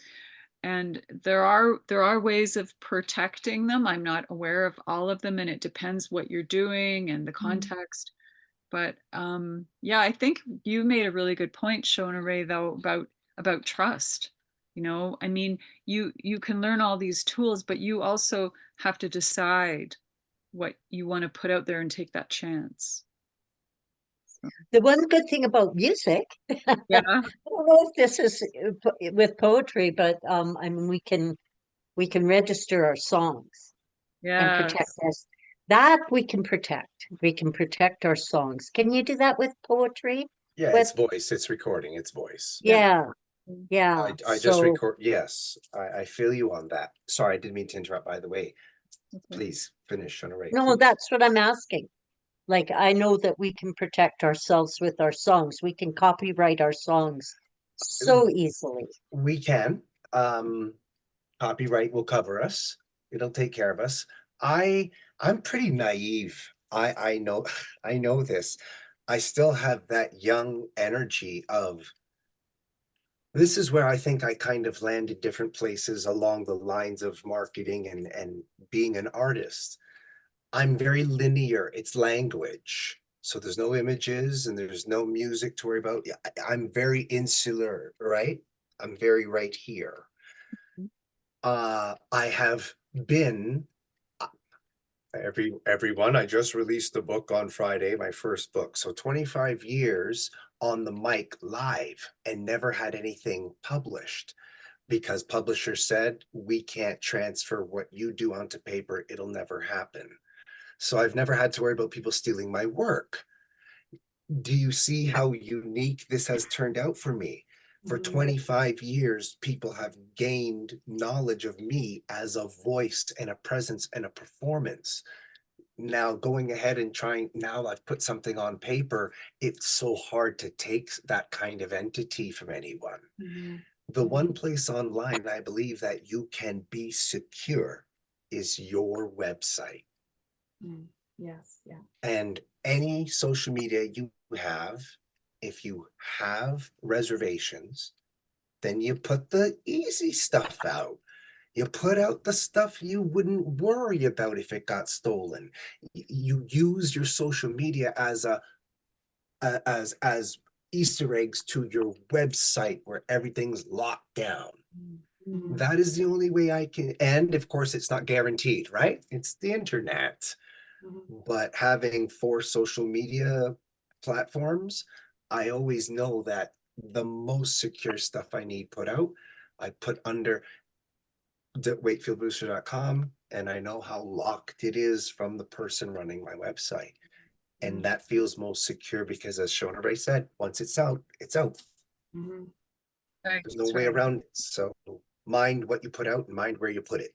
And there are ways of protecting them. I'm not aware of all of them, and it depends what you're doing and the context. But yeah, I think you made a really good point, Shona Rae, though, about trust. You know, I mean, you can learn all these tools, but you also have to decide what you want to put out there and take that chance. The one good thing about music, Yeah, I don't know if this is with poetry, but I mean we can register our songs and protect yes. us. That we can protect. We can protect our songs. Can you do that with poetry? Yeah, With it's voice, it's recording, it's voice. yeah, Mm. yeah. I just So record, yes, I feel you on that. Sorry, I didn't mean to interrupt, by the way. Okay. Please finish, Shona Rae, no, please. that's what I'm asking. Like I know that we can protect ourselves with our songs. We can copyright our songs so easily. We can, copyright will cover us. It'll take care of us. I'm pretty naive. I know, I know this. I still have that young energy of, this is where I think I kind of landed different places along the lines of marketing and being an artist. I'm very linear. It's language. So there's no images and there's no music to worry about. I'm very insular, right? I'm very right here. I have been everyone, I just released the book on Friday, my first book. So 25 years on the mic live and never had anything published because publishers said, we can't transfer what you do onto paper. It'll never happen. So I've never had to worry about people stealing my work. Do you see how unique this has turned out for me? For 25 years, people have gained knowledge of me as a voice and a presence and a performance. Now going ahead and trying, now I've put something on paper, it's so hard to take that kind of entity from anyone. The one place online I believe that you can be secure is your website. Yes, yeah. And any social media you have, if you have reservations, then you put the easy stuff out. You put out the stuff you wouldn't worry about if it got stolen. You use your social media as as Easter eggs to your website where everything's locked down. That is the only way I can, and of course it's not guaranteed, right? It's the internet. But having 4 social media platforms, I always know that the most secure stuff I need put out, I put under wakefieldbrewster.com, and I know how locked it is from the person running my website. And that feels most secure because, as Shona Rae said, once it's out, it's out. Right, There's no that's way right. around it. So mind what you put out and mind where you put it.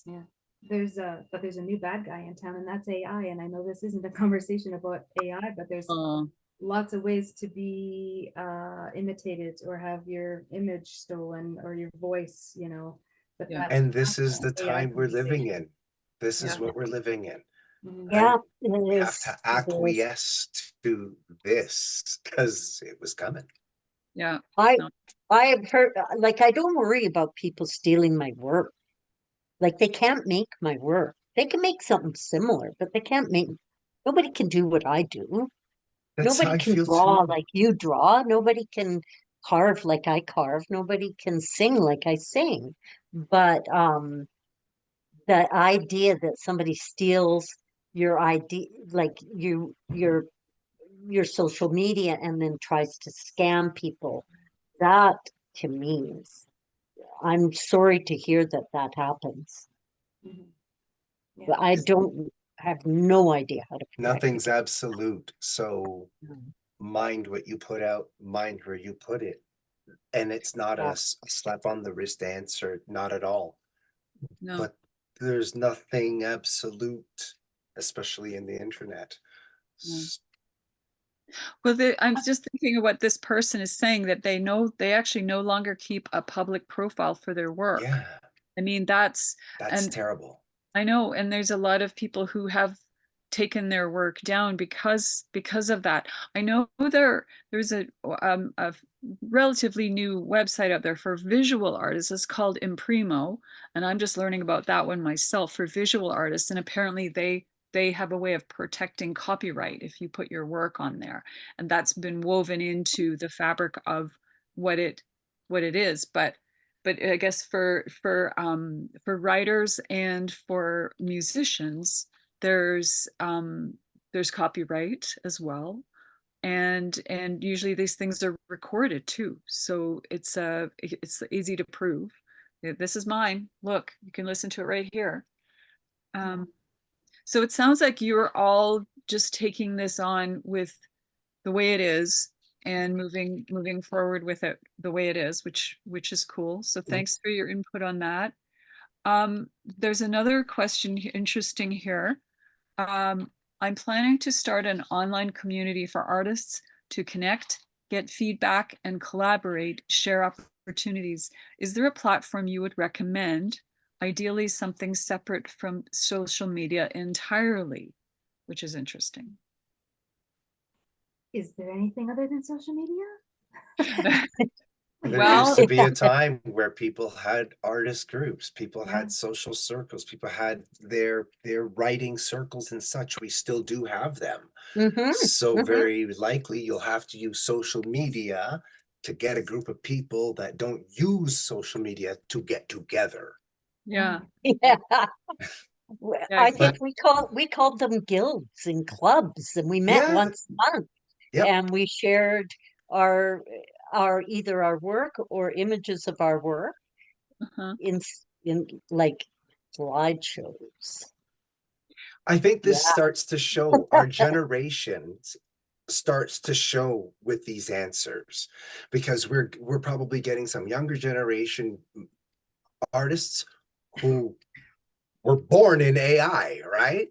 Yeah. There's a new bad guy in town, and that's AI. And I know this isn't a conversation about AI, but there's Oh, lots of ways to be imitated or have your image stolen or your voice, but Yeah. that's And this not is the an AI time we're living conversation. in. This is Yeah. what we're living in. Yeah, Right? it We have is. to It is. acquiesce to this because it was coming. yeah. I No. I've heard like I don't worry about people stealing my work. Like they can't make my work. They can make something similar, but they can't make nobody can do what I do. That's how Nobody I can feel draw too. like you draw. Nobody can carve like I carve. Nobody can sing like I sing. But the idea that somebody steals your idea like your social media and then tries to scam people, that to me is I'm sorry to hear that that happens. Yeah. But I don't have no idea how to protect Nothing's against absolute. So it. mind what you put out, mind where you put it. And it's not Yeah. a slap on the wrist answer, not at all. No. But there's nothing absolute, especially in the internet. No. S- Well, I'm just thinking of what this person is saying, that they actually no longer keep a public profile for their work. Yeah, I mean, that's that's terrible. I know, and there's a lot of people who have taken their work down because of that. I know there's a relatively new website out there for visual artists. It's called Imprimo, and I'm just learning about that one myself for visual artists. And apparently they have a way of protecting copyright if you put your work on there, and that's been woven into the fabric of what it is. But I guess for writers and for musicians, there's copyright as well, and usually these things are recorded too, so it's easy to prove. This is mine. Look, you can listen to it right here. So it sounds like you're all just taking this on with the way it is and moving forward with it the way it is, which is cool. So thanks for your input on that. There's another question interesting here. I'm planning to start an online community for artists to connect, get feedback, and collaborate, share opportunities. Is there a platform you would recommend? Ideally, something separate from social media entirely, which is interesting. Is there anything other than social media? There Well, used to be a time where people had artist groups, people Yeah. had social circles, people had their writing circles and such. We still do have them. Mhm, So mhm. very likely you'll have to use social media to get a group of people that don't use social media to get together. yeah. Yeah. Yeah, I think But we called them guilds and clubs, and we met yeah, once a month, yep. and we shared our either our work or images of our work uh-huh. in like slideshows. I think Yeah. this starts to show our generations starts to show with these answers, because we're probably getting some younger generation artists who were born in AI, right?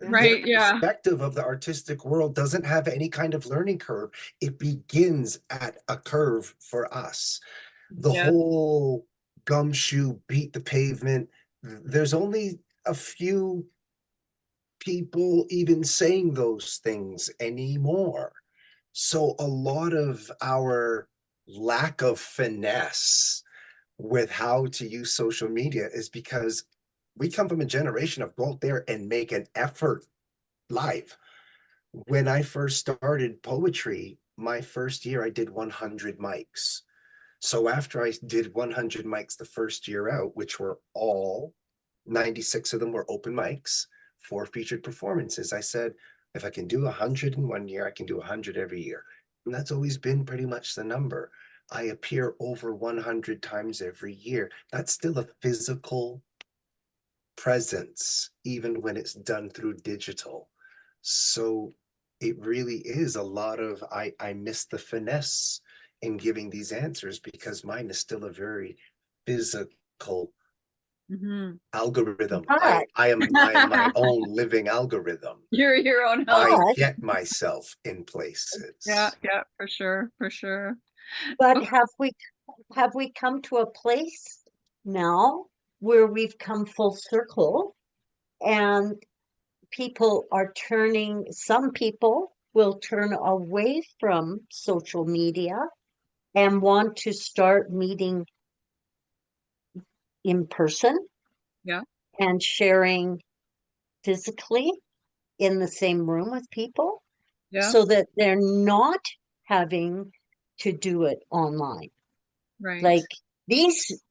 Their Right, yeah. perspective of the artistic world doesn't have any kind of learning curve. It begins at a curve for us. The Yeah. whole gumshoe beat the pavement, there's only a few people even saying those things anymore. So a lot of our lack of finesse with how to use social media is because we come from a generation of go out there and make an effort live. When I first started poetry, my first year I did 100 mics. So after I did 100 mics the first year out, which were all 96 of them were open mics, 4 featured performances, I said, if I can do 100 in 1 year, I can do 100 every year. And that's always been pretty much the number. I appear over 100 times every year. That's still a physical presence, even when it's done through digital. So it really is a lot of I miss the finesse in giving these answers because mine is still a very physical Mhm. algorithm. But I am my own living algorithm. You're your own I help. but get myself in Yeah, places. yeah, for sure, for sure. but Okay. have we come to a place now where we've come full circle and people are turning, some people will turn away from social media and want to start meeting in person Yeah, and sharing physically in the same room with people yeah, so that they're not having to do it online. right. Like these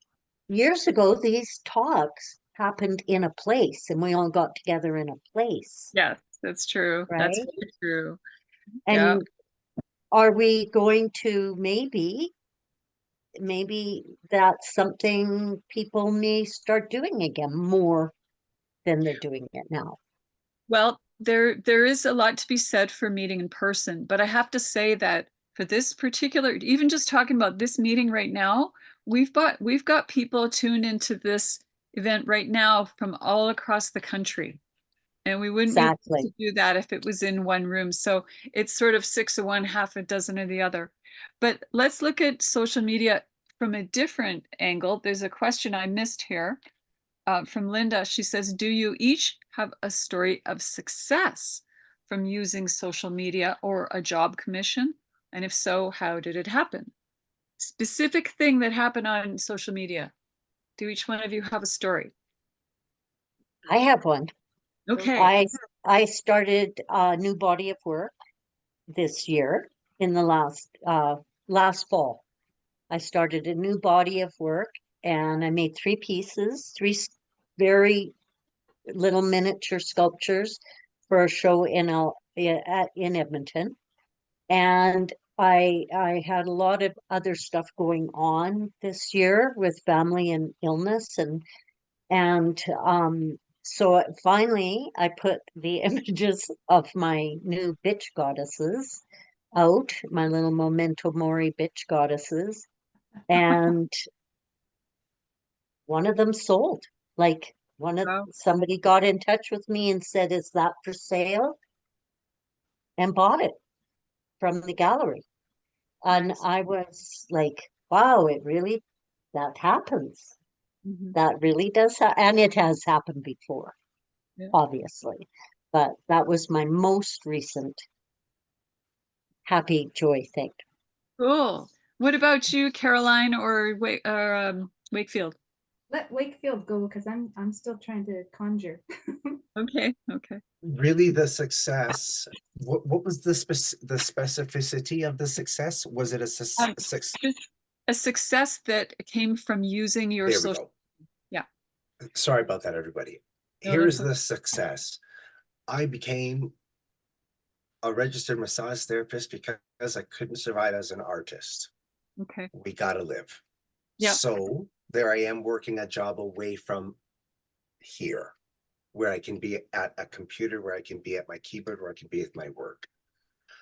years ago, these talks happened in a place and we all got together in a place, Yes, that's true. That's right? very true. Yeah. And are we going to maybe that's something people may start doing again more than they're doing it now? Well, there is a lot to be said for meeting in person, but I have to say that for this particular, even just talking about this meeting right now, we've got people tuned into this event right now from all across the country. And we wouldn't be able Exactly. to do that if it was in one room. So it's sort of 6 of one, half a dozen of the other. But let's look at social media from a different angle. There's a question I missed here from Linda. She says, do you each have a story of success from using social media or a job commission? And if so, how did it happen? Specific thing that happened on social media. Do each one of you have a story? I have one. Okay. I started a new body of work this year in the last fall. I started a new body of work and I made 3 pieces, 3 very little miniature sculptures for a show in Edmonton. And I had a lot of other stuff going on this year with family and illness and so finally I put the images of my new bitch goddesses out, my little memento mori bitch goddesses, and one of them sold. Like Wow. somebody got in touch with me and said, "Is that for sale?" and bought it from the gallery. And I was like, wow, that happens. Mhm. That really does and it has happened before, Yeah. obviously. But that was my most recent happy joy thing. Cool. What about you, Caroline or Wakefield? Let Wakefield go because I'm still trying to conjure. Okay. Okay. Really, the success, what was the specificity of the success? Was it a Um, success? just a success that came from using your There we social. go. Yeah. Sorry about that, everybody. No, that's Here's the success. I became a registered massage therapist because I couldn't survive as an artist. okay. We gotta live. Yeah. So there I am working a job away from here, where I can be at a computer, where I can be at my keyboard, where I can be at my work.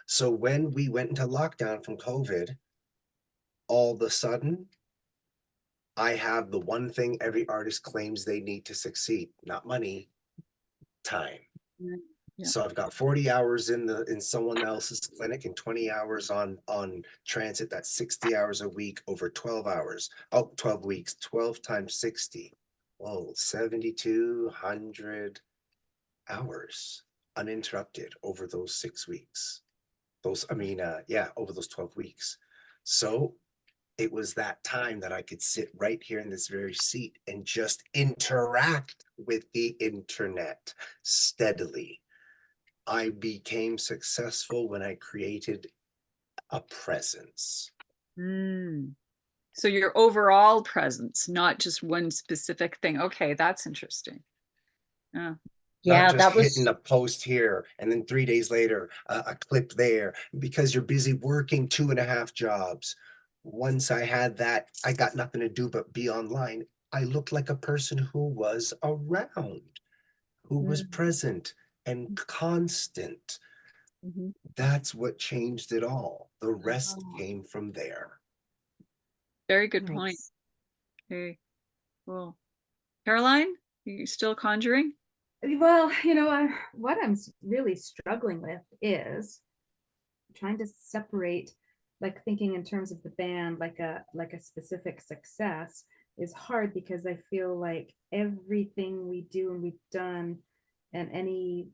So when we went into lockdown from COVID, all of a sudden, I have the one thing every artist claims they need to succeed, not money, time. Yeah. So I've got 40 hours in someone else's clinic and 20 hours on transit. That's 60 hours a week over 12 hours. Oh, 12 weeks, 12 times 60. Whoa, 7,200 hours uninterrupted over those 6 weeks. Over those 12 weeks. So it was that time that I could sit right here in this very seat and just interact with the internet steadily. I became successful when I created a presence. So your overall presence, not just one specific thing. Okay, that's interesting. Yeah. Not Yeah, just that hitting was a post here and then 3 days later, a clip there, because you're busy working 2.5 jobs. Once I had that, I got nothing to do but be online. I looked like a person who was around, who was present and constant. Mm-hmm. That's what changed it all. The rest Oh. came from there. Very good point. nice. Okay, cool. Caroline, you still conjuring? Well, what I'm really struggling with is trying to separate, like thinking in terms of the band, like a specific success is hard because I feel like everything we do and we've done and any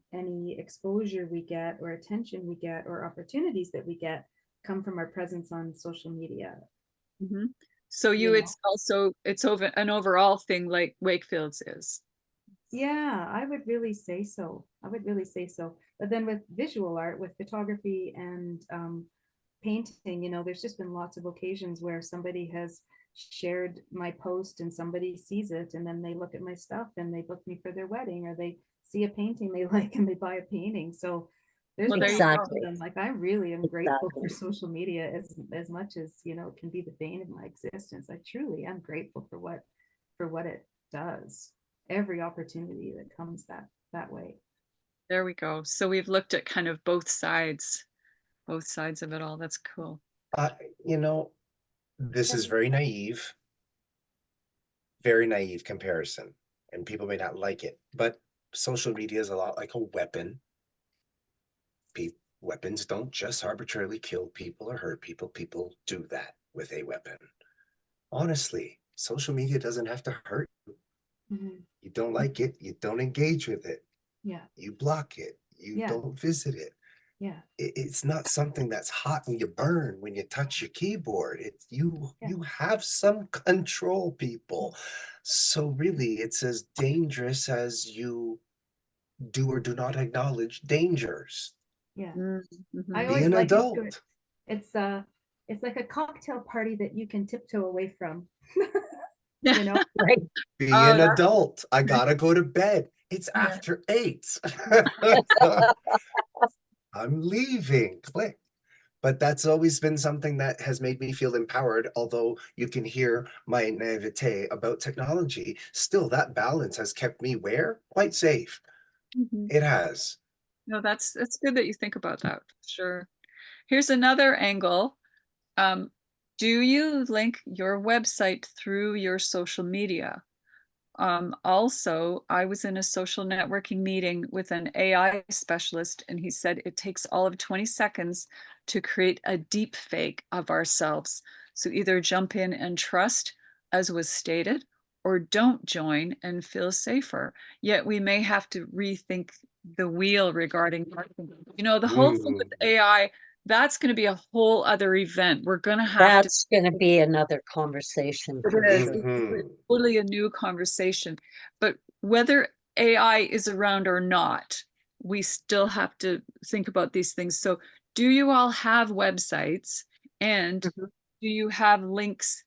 exposure we get or attention we get or opportunities that we get come from our presence on social media. Mm-hmm. So You know? it's over an overall thing like Wakefield's is. Yeah, I would really say so. But then with visual art, with photography and painting, there's just been lots of occasions where somebody has shared my post and somebody sees it and then they look at my stuff and they book me for their wedding, or they see a painting they like and they buy a painting. So there's Well, there you been go. Exactly. like I really am grateful for Exactly. social media as much as it can be the bane of my existence. I truly am grateful for what it does. Every opportunity that comes that way. There we go. So we've looked at kind of both sides of it all. That's cool. You know, this is very naive comparison, and people may not like it, but social media is a lot like a weapon. Weapons don't just arbitrarily kill people or hurt people. People do that with a weapon. Honestly, social media doesn't have to hurt you. Mhm. You don't like it, you don't engage with it. Yeah, You block it, you Yeah. don't visit it. yeah, It's not something that's hot and you burn when you touch your keyboard. It's you Yeah. you have some control, people. So really, it's as dangerous as you do or do not acknowledge dangers. yeah. Mhm. I Be always an like it to adult. it's like a cocktail party that you can tiptoe away from. Yeah. You know, Right. Be Oh, an that's adult. I gotta go to bed. It's Yeah. after 8. I'm leaving. Click. But that's always been something that has made me feel empowered. Although you can hear my naivete about technology, still that balance has kept me where? Quite safe. Mhm. It has. No, that's good that you think about that. Sure. Here's another angle. Do you link your website through your social media? Also, I was in a social networking meeting with an AI specialist, and he said it takes all of 20 seconds to create a deep fake of ourselves. So either jump in and trust, as was stated, or don't join and feel safer. Yet we may have to rethink the wheel regarding marketing. You know, the whole thing with AI, that's going to be a whole other event. We're going to have to. That's going to be another conversation for It is. sure. Mhm. Totally a new conversation. But whether AI is around or not, we still have to think about these things. So, do you all have websites, and Mhm. do you have links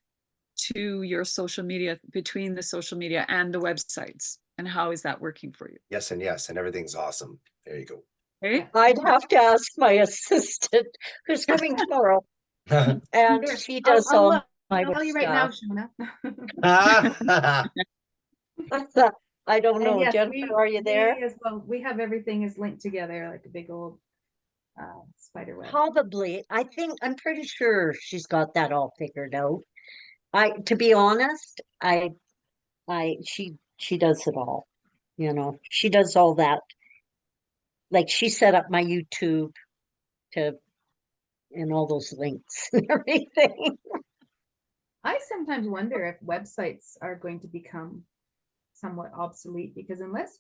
to your social media, between the social media and the websites? And how is that working for you? Yes, and yes, and everything's awesome. There you go. Okay. Yeah. I'd have to ask my assistant who's coming tomorrow, and Here, she does all my I'll tell you right now, stuff. Shona. I don't And know. yes, Jennifer, are you there? we as well, we have everything is linked together like a big old spider web. Probably. I'm pretty sure she's got that all figured out. To be honest, she does it all. You know, she does all that. Like she set up my YouTube to and all those links and everything. I sometimes wonder if websites are going to become somewhat obsolete because unless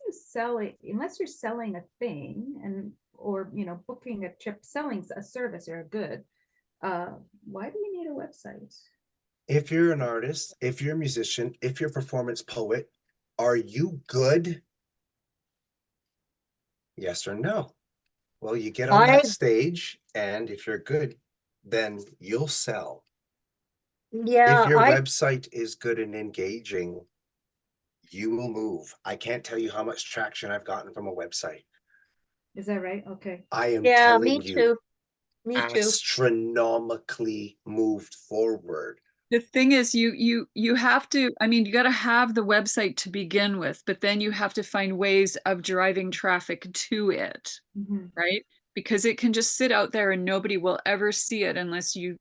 you're selling a thing and or booking a trip, selling a service or a good, why do you need a website? If you're an artist, if you're a musician, if you're a performance poet, are you good? Yes or no? Well, you get on I that stage, and if you're good, then you'll sell. If yeah, your I website is good and engaging, you will move. I can't tell you how much traction I've gotten from a website. Is that right? Okay. I am yeah, telling me you, too. Me too. astronomically moved forward. The thing is, you have to, I mean, you got to have the website to begin with, but then you have to find ways of driving traffic to it, Mhm. right? Because it can just sit out there and nobody will ever see it unless you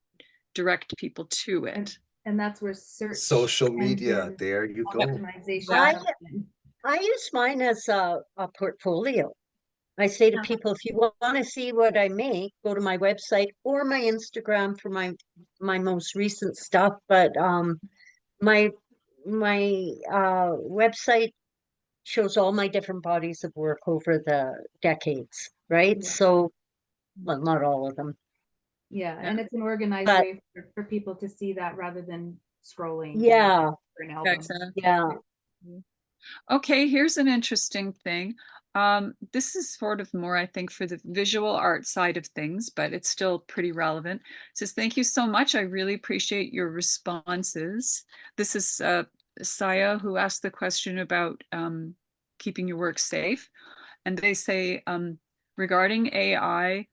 direct people to And it. and that's where search Social media, engine there you go. optimization I comes in. I use mine as a portfolio. I say to Yeah. people, if you want to see what I make, go to my website or my Instagram for my most recent stuff. But my my website shows all my different bodies of work over the decades, right? Yeah. So, well, not all of them, Yeah, Yeah. and it's an organized but way for people to see that rather than scrolling yeah, for an Yeah, album. exactly. yeah. Okay, here's an interesting thing. This is sort of more, I think, for the visual art side of things, but it's still pretty relevant. It says, thank you so much. I really appreciate your responses. This is Saya who asked the question about keeping your work safe. And they say, regarding AI,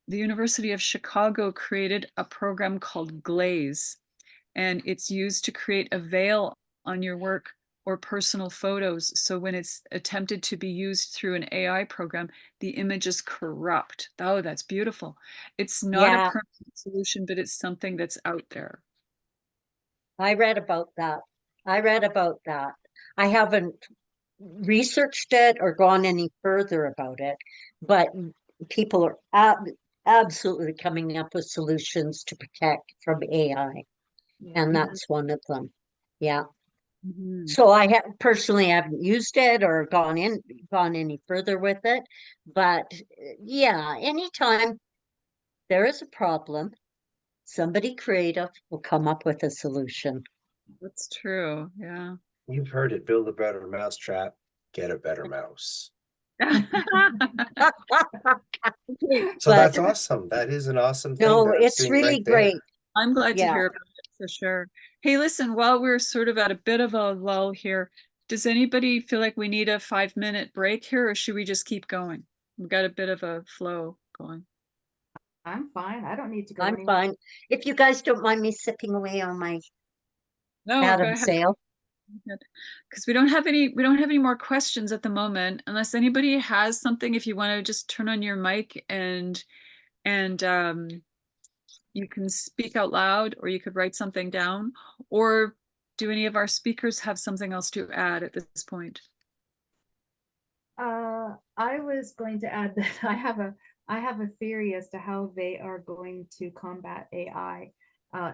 the University of Chicago created a program called Glaze, and it's used to create a veil on your work or personal photos. So when it's attempted to be used through an AI program, the image is corrupt. Oh, that's beautiful. It's not a Yeah, permanent solution, but it's something that's out there. I read about that. I read about that. I haven't researched it or gone any further about it, but people are absolutely coming up with solutions to protect from AI, Yeah. and that's one of them. Yeah. Mhm. So I have personally haven't used it or gone any further with it, but yeah, anytime there is a problem, somebody creative will come up with a solution. That's true. Yeah. You've heard it, build a better mousetrap, get a better mouse. Okay, So But that's awesome. That is an awesome thing no, that I'm it's seeing really right there. great. I'm glad to Yeah. hear about it for sure. Hey, listen, while we're sort of at a bit of a lull here, does anybody feel like we need a 5-minute break here, or should we just keep going? We've got a bit of a flow going. I'm fine. I don't need to go I'm anywhere. fine. If you guys don't mind me sipping away on my No, go Adam ahead. sale. Because we don't have any more questions at the moment, unless anybody has something. If you want to just turn on your mic and you can speak out loud, or you could write something down, or do any of our speakers have something else to add at this point? I was going to add that I have a theory as to how they are going to combat AI.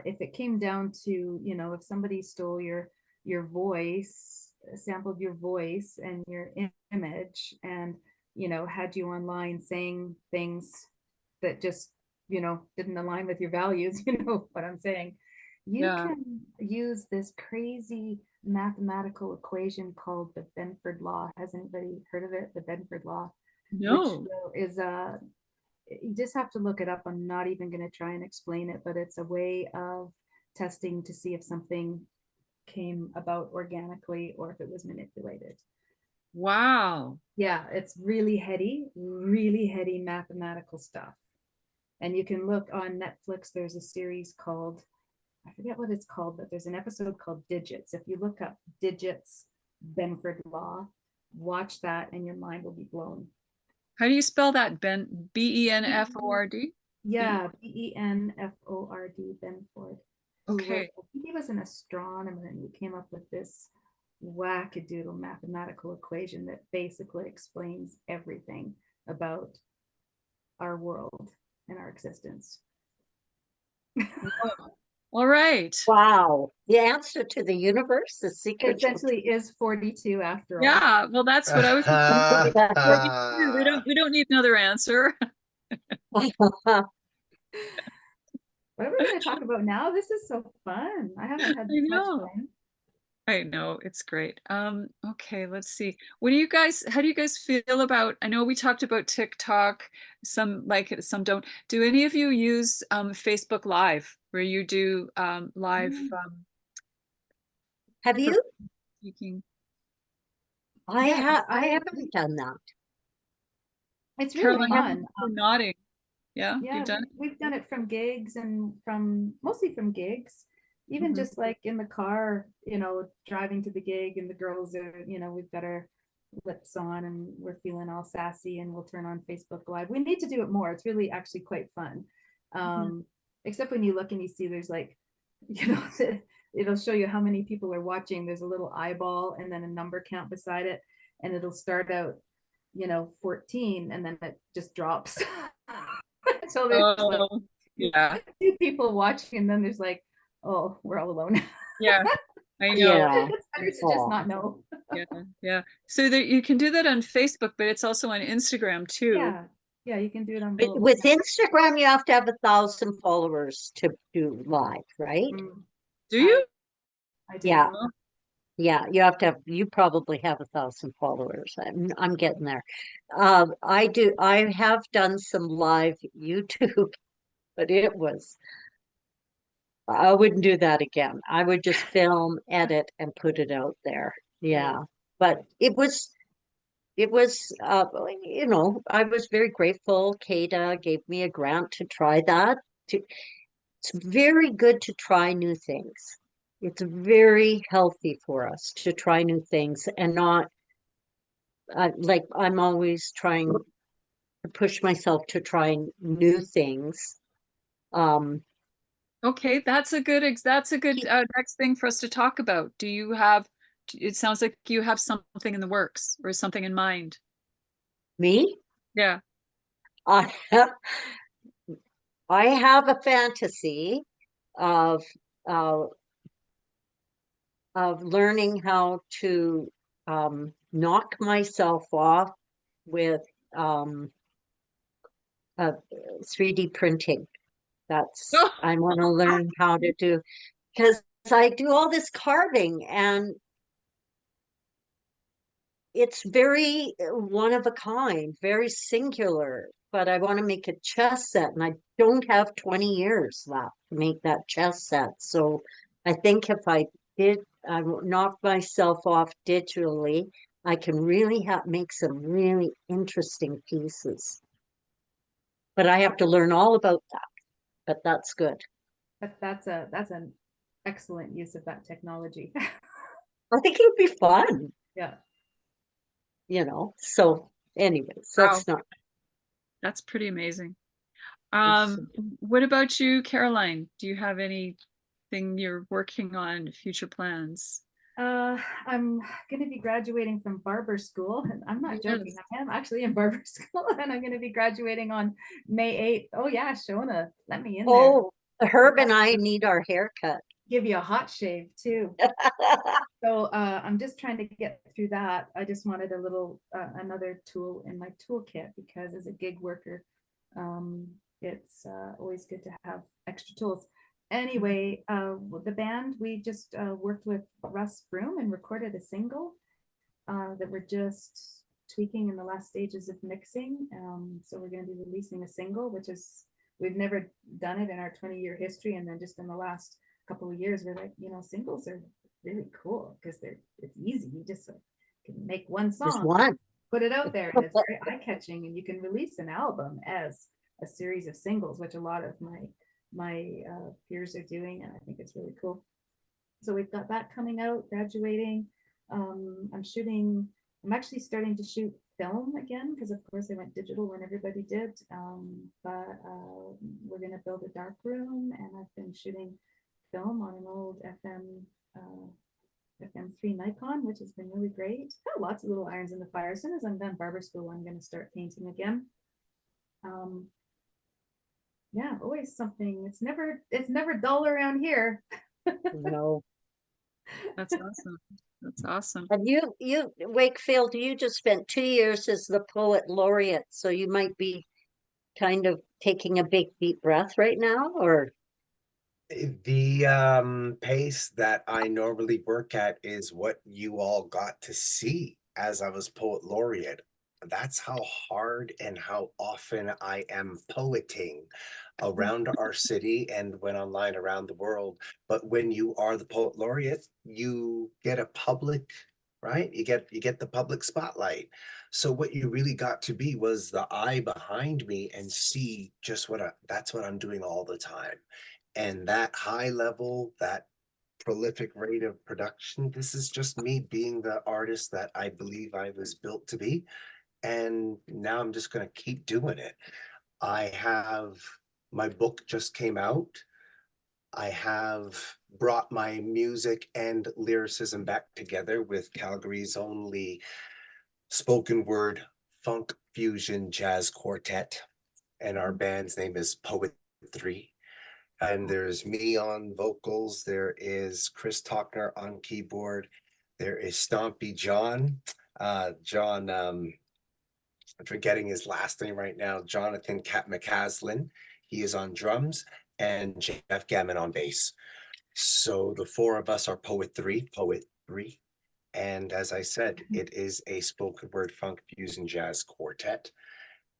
If it came down to, you know, if somebody stole your voice, sampled your voice and your image, and you know, had you online saying things that just, you know, didn't align with your values, you know what I'm saying? You Yeah. can use this crazy mathematical equation called the Benford law. Has anybody heard of it? The Benford law, which No. is you just have to look it up. I'm not even going to try and explain it, but it's a way of testing to see if something came about organically or if it was manipulated. Wow. Yeah, it's really heady mathematical stuff. And you can look on Netflix. There's a series called, I forget what it's called, but there's an episode called Digits. If you look up Digits, Benford Law, watch that and your mind will be blown. How do you spell that? Benford? Yeah, Benford, Benford. Okay. I think he was an astronomer, and he came up with this wackadoodle mathematical equation that basically explains everything about our world and our existence. All right. Wow. The answer to the universe, the secret. Essentially is 42 after all. Yeah, well, that's what I was we don't need another answer. What are we going to talk about now? This is so fun. I haven't had I much know. fun. I know, it's great. Okay, let's see. How do you guys feel about, I know we talked about TikTok, some like it, some don't. Do any of you use Facebook Live, where you do live Have you? speaking? Yes, I haven't done that. it's really Caroline, fun. you're nodding. Yeah, Yeah, you've done it? we've done it from gigs and from mostly from gigs, even Mhm. just like in the car, you know, driving to the gig, and the girls are, you know, we've got our lips on and we're feeling all sassy, and we'll turn on Facebook Live. We need to do it more. It's really actually quite fun. Except when you look and you see there's like, you know, it'll show you how many people are watching. There's a little eyeball and then a number count beside it, and it'll start out, you know, 14, and then it just drops. So there's like Oh, yeah, two people watching, and then there's like, oh, we're all alone. yeah, I know. Yeah. It's better to just Aw. not know. Yeah, yeah. So that you can do that on Facebook, but it's also on Instagram too. Yeah, yeah, you can do it on But both. with Instagram, you have to have 1,000 followers to do live, right? Do you? I do. Yeah. Yeah, you have to have, you probably have 1,000 followers. I'm getting there. I have done some live YouTube, but I wouldn't do that again. I would just film, edit, and put it out there. Yeah. But it was, you know, I was very grateful. Kada gave me a grant to try that. It's very good to try new things. It's very healthy for us to try new things and not like I'm always trying to push myself to try new things. Okay, that's a good next thing for us to talk about. Do you have, it sounds like you have something in the works or something in mind. Me? Yeah. I have, I have a fantasy of uh, of learning how to knock myself off with um, 3D printing. That's I want to learn how to do because I do all this carving and it's very one of a kind, very singular. But I want to make a chess set, and I don't have 20 years left to make that chess set. So I think if I did knock myself off digitally, I can really make some really interesting pieces. But I have to learn all about that. But that's good. That's an excellent use of that technology. I think it'll be fun, Yeah. So anyways, Wow. that's not That's pretty amazing. it's- What about you, Caroline? Do you have anything you're working on, future plans? I'm going to be graduating from barber school, and I'm not joking. Yes. I am actually in barber school, and I'm going to be graduating on May 8th. Oh yeah, Shona, let me in there. Oh, Herb and I need our haircut. Give you a hot shave too. So I'm just trying to get through that. I just wanted a little another tool in my toolkit because as a gig worker, it's always good to have extra tools. Anyway, the band, we just worked with Russ Broom and recorded a single that we're just tweaking in the last stages of mixing. So we're going to be releasing a single, which is, we've never done it in our 20-year history. And then just in the last couple of years, we're like, singles are really cool because it's easy. You just can make one Just song, one. put it out there, and it's very eye-catching, and you can release an album as a series of singles, which a lot of my peers are doing, and I think it's really cool. So we've got that coming out, graduating. I'm actually starting to shoot film again because of course I went digital when everybody did. But we're gonna build a dark room, and I've been shooting film on an old FM3 Nikon, which has been really great. Got lots of little irons in the fire. As soon as I'm done barber school, I'm going to start painting again. Yeah, always something. It's never dull around here. No. That's awesome. That's awesome. And you, Wakefield, you just spent 2 years as the poet laureate, so you might be kind of taking a big deep breath right now, or The pace that I normally work at is what you all got to see as I was poet laureate. That's how hard and how often I am poeting around our city and when online around the world. But when you are the poet laureate, you get a public, right? You get the public spotlight. So what you really got to be was the eye behind me and see just that's what I'm doing all the time. And that high level, that prolific rate of production, this is just me being the artist that I believe I was built to be. And now I'm just going to keep doing it. My book just came out. I have brought my music and lyricism back together with Calgary's only spoken word funk fusion jazz quartet. And our band's name is Poet 3. And there's me on vocals. There is Chris Talkner on keyboard. There is Stompy John. I'm forgetting his last name right now. Jonathan McCaslin. He is on drums, and Jeff Gammon on bass. So the four of us are Poet 3. And as I said, it is a spoken word funk fusion jazz quartet.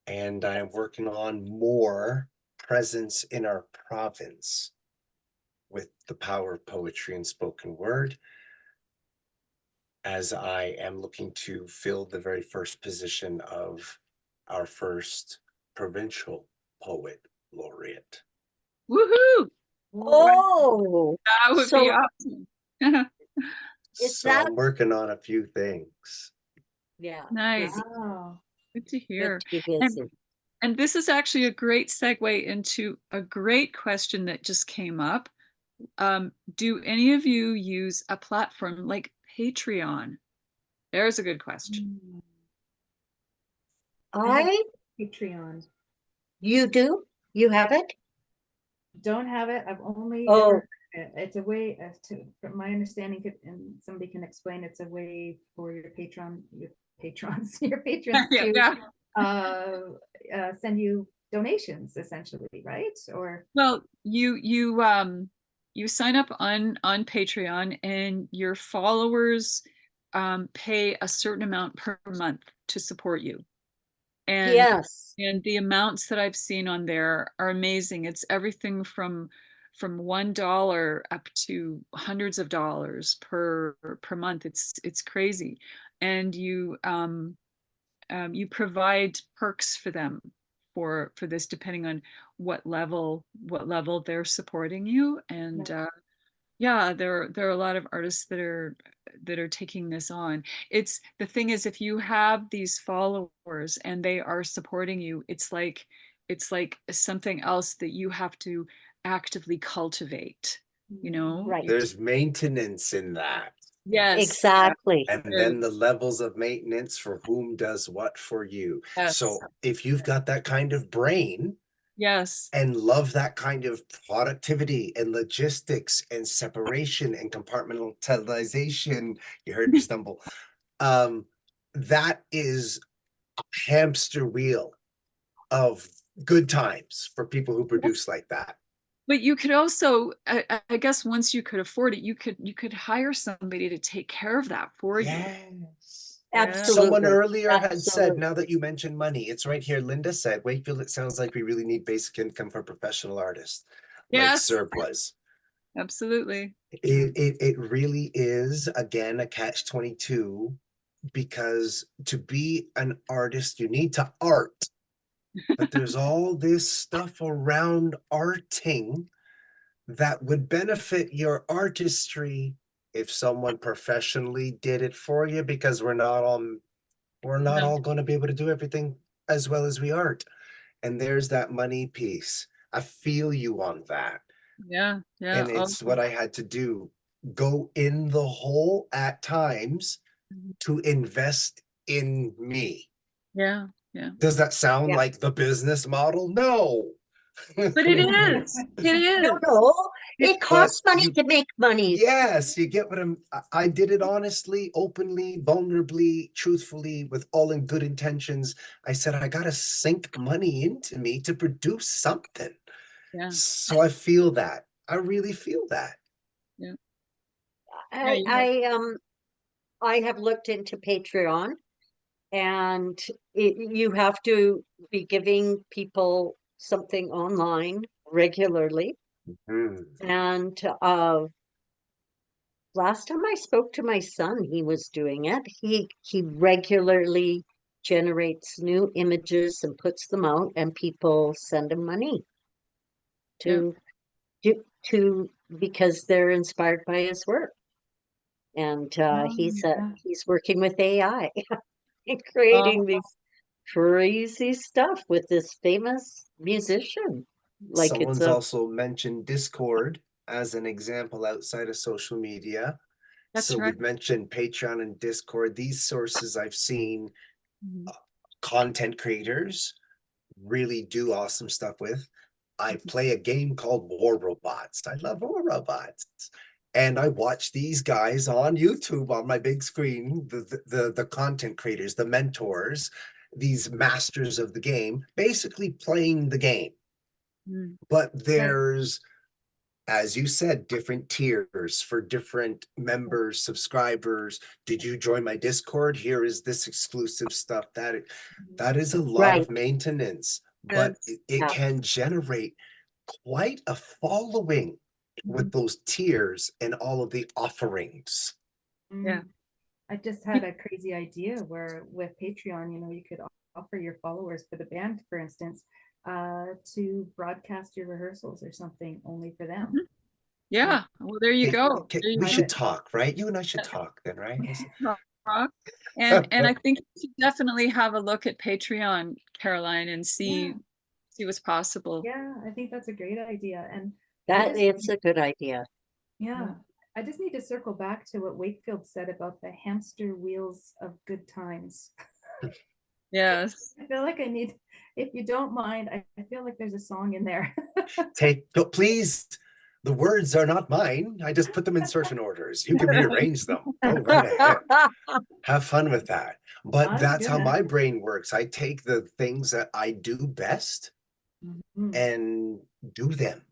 And I am working on more presence in our province with the power of poetry and spoken word, as I am looking to fill the very first position of our first provincial poet laureate. Woohoo! Oh, That would be so awesome. is So that, I'm working on a few things. yeah, Nice. Wow. Good to good hear. to be And busy. And this is actually a great segue into a great question that just came up. Do any of you use a platform like Patreon? There's a good question. Mm. I have I, Patreon. you do? You have it? Don't have it. I've only Oh, ever, it's a way of to, from my understanding, and somebody can explain, it's a way for your patrons, your patrons Yeah, to yeah. uh, send you donations, essentially, right? Or Well, you sign up on Patreon and your followers pay a certain amount per month to support you. And yes. and the amounts that I've seen on there are amazing. It's everything from $1 up to hundreds of dollars per month. It's crazy. And you provide perks for them for this depending on what level they're supporting you. And yeah, there are a lot of artists that are taking this on. It's the thing is, if you have these followers and they are supporting you, it's like something else that you have to actively cultivate, you know? Right. There's maintenance in that. Yes, Exactly. And then the levels of maintenance for whom does what for you. yes, So if you've got that kind of brain yes. and love that kind of productivity and logistics and separation and compartmentalization, you heard me stumble. That is a hamster wheel of good times for people who produce like that. But you could also, I guess, once you could afford it, you could hire somebody to take care of that for you. Yes. Yeah. Someone Absolutely. earlier had said, now that Absolutely. you mentioned money, it's right here. Linda said, Wakefield, it sounds like we really need basic income for professional artists, like Yes, Serb was. absolutely. It really is, again, a catch-22, because to be an artist, you need to art, but there's all this stuff around arting that would benefit your artistry if someone professionally did it for you, because we're not No. all going to be able to do everything as well as we art. And there's that money piece. I feel you on that. Yeah, yeah. And it's Also, what I had to do. Go in the hole at times to invest in me. yeah, yeah. Does that sound Yeah. like the business model? No. But it is. It No, is. no, It, it But costs money you, to make money. yes, you get what I did it honestly, openly, vulnerably, truthfully, with all in good intentions. I said, I gotta sink money into me to produce something. yeah, So I feel that. I really feel that. yeah, yeah. I, I, um, I have looked into Patreon, and you have to be giving people something online regularly. Mm. And last time I spoke to my son, he was doing it. He regularly generates new images and puts them out, and people send him money Yeah. to to because they're inspired by his work. And yeah. he's working with AI and Oh, creating these crazy stuff with this famous musician. Like it's Someone's a also mentioned Discord as an example outside of social media. that's So right. we've mentioned Patreon and Discord. These sources I've seen Mhm, content creators really do awesome stuff with. I play a game called War Robots. I love War Robots. And I watch these guys on YouTube on my big screen, the content creators, the mentors, these masters of the game, basically playing the game. mm, But Right. there's, as you said, different tiers for different members, subscribers. Did you join my Discord? Here is this exclusive stuff. That is a lot right. of maintenance, but yes. it Yeah. can generate quite a following with Mhm. those tiers and all of the offerings. Yeah. Mm. I just had a crazy idea where with Patreon, you could offer your followers for the band, for instance, to broadcast your rehearsals or something only for them. Mhm. Yeah, well, there you Okay, go. okay, There you we I should bet- talk, right? You and I should talk then, right? talk. And I think you should definitely have a look at Patreon, Caroline, and see what's possible. Yeah, I think that's a great idea. And That just- it's a good idea. yeah, I just need to circle back to what Wakefield said about the hamster wheels of good times. Yes. I feel like I need, if you don't mind, I feel like there's a song in there. Please, the words are not mine. I just put them in certain orders. You can rearrange them. Go right ahead. Have fun with that. But I'm that's how gonna. my brain works. I take the things that I do best Mhm. and do them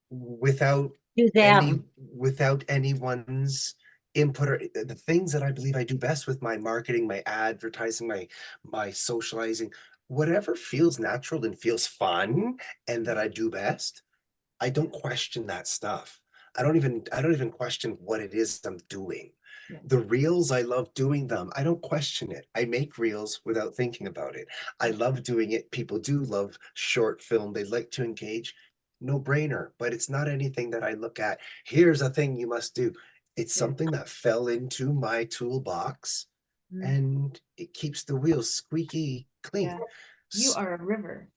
without Do them. without anyone's input, or the things that I believe I do best with my marketing, my advertising, my socializing, whatever feels natural and feels fun and that I do best. I don't question that stuff. I don't even question what it is I'm doing. Yeah. The reels, I love doing them. I don't question it. I make reels without thinking about it. I love doing it. People do love short film. They like to engage. No brainer, but it's not anything that I look at. Here's a thing you must do. It's Yeah. something that fell into my toolbox Mm. and it keeps the wheels squeaky clean. Yeah. You are a river.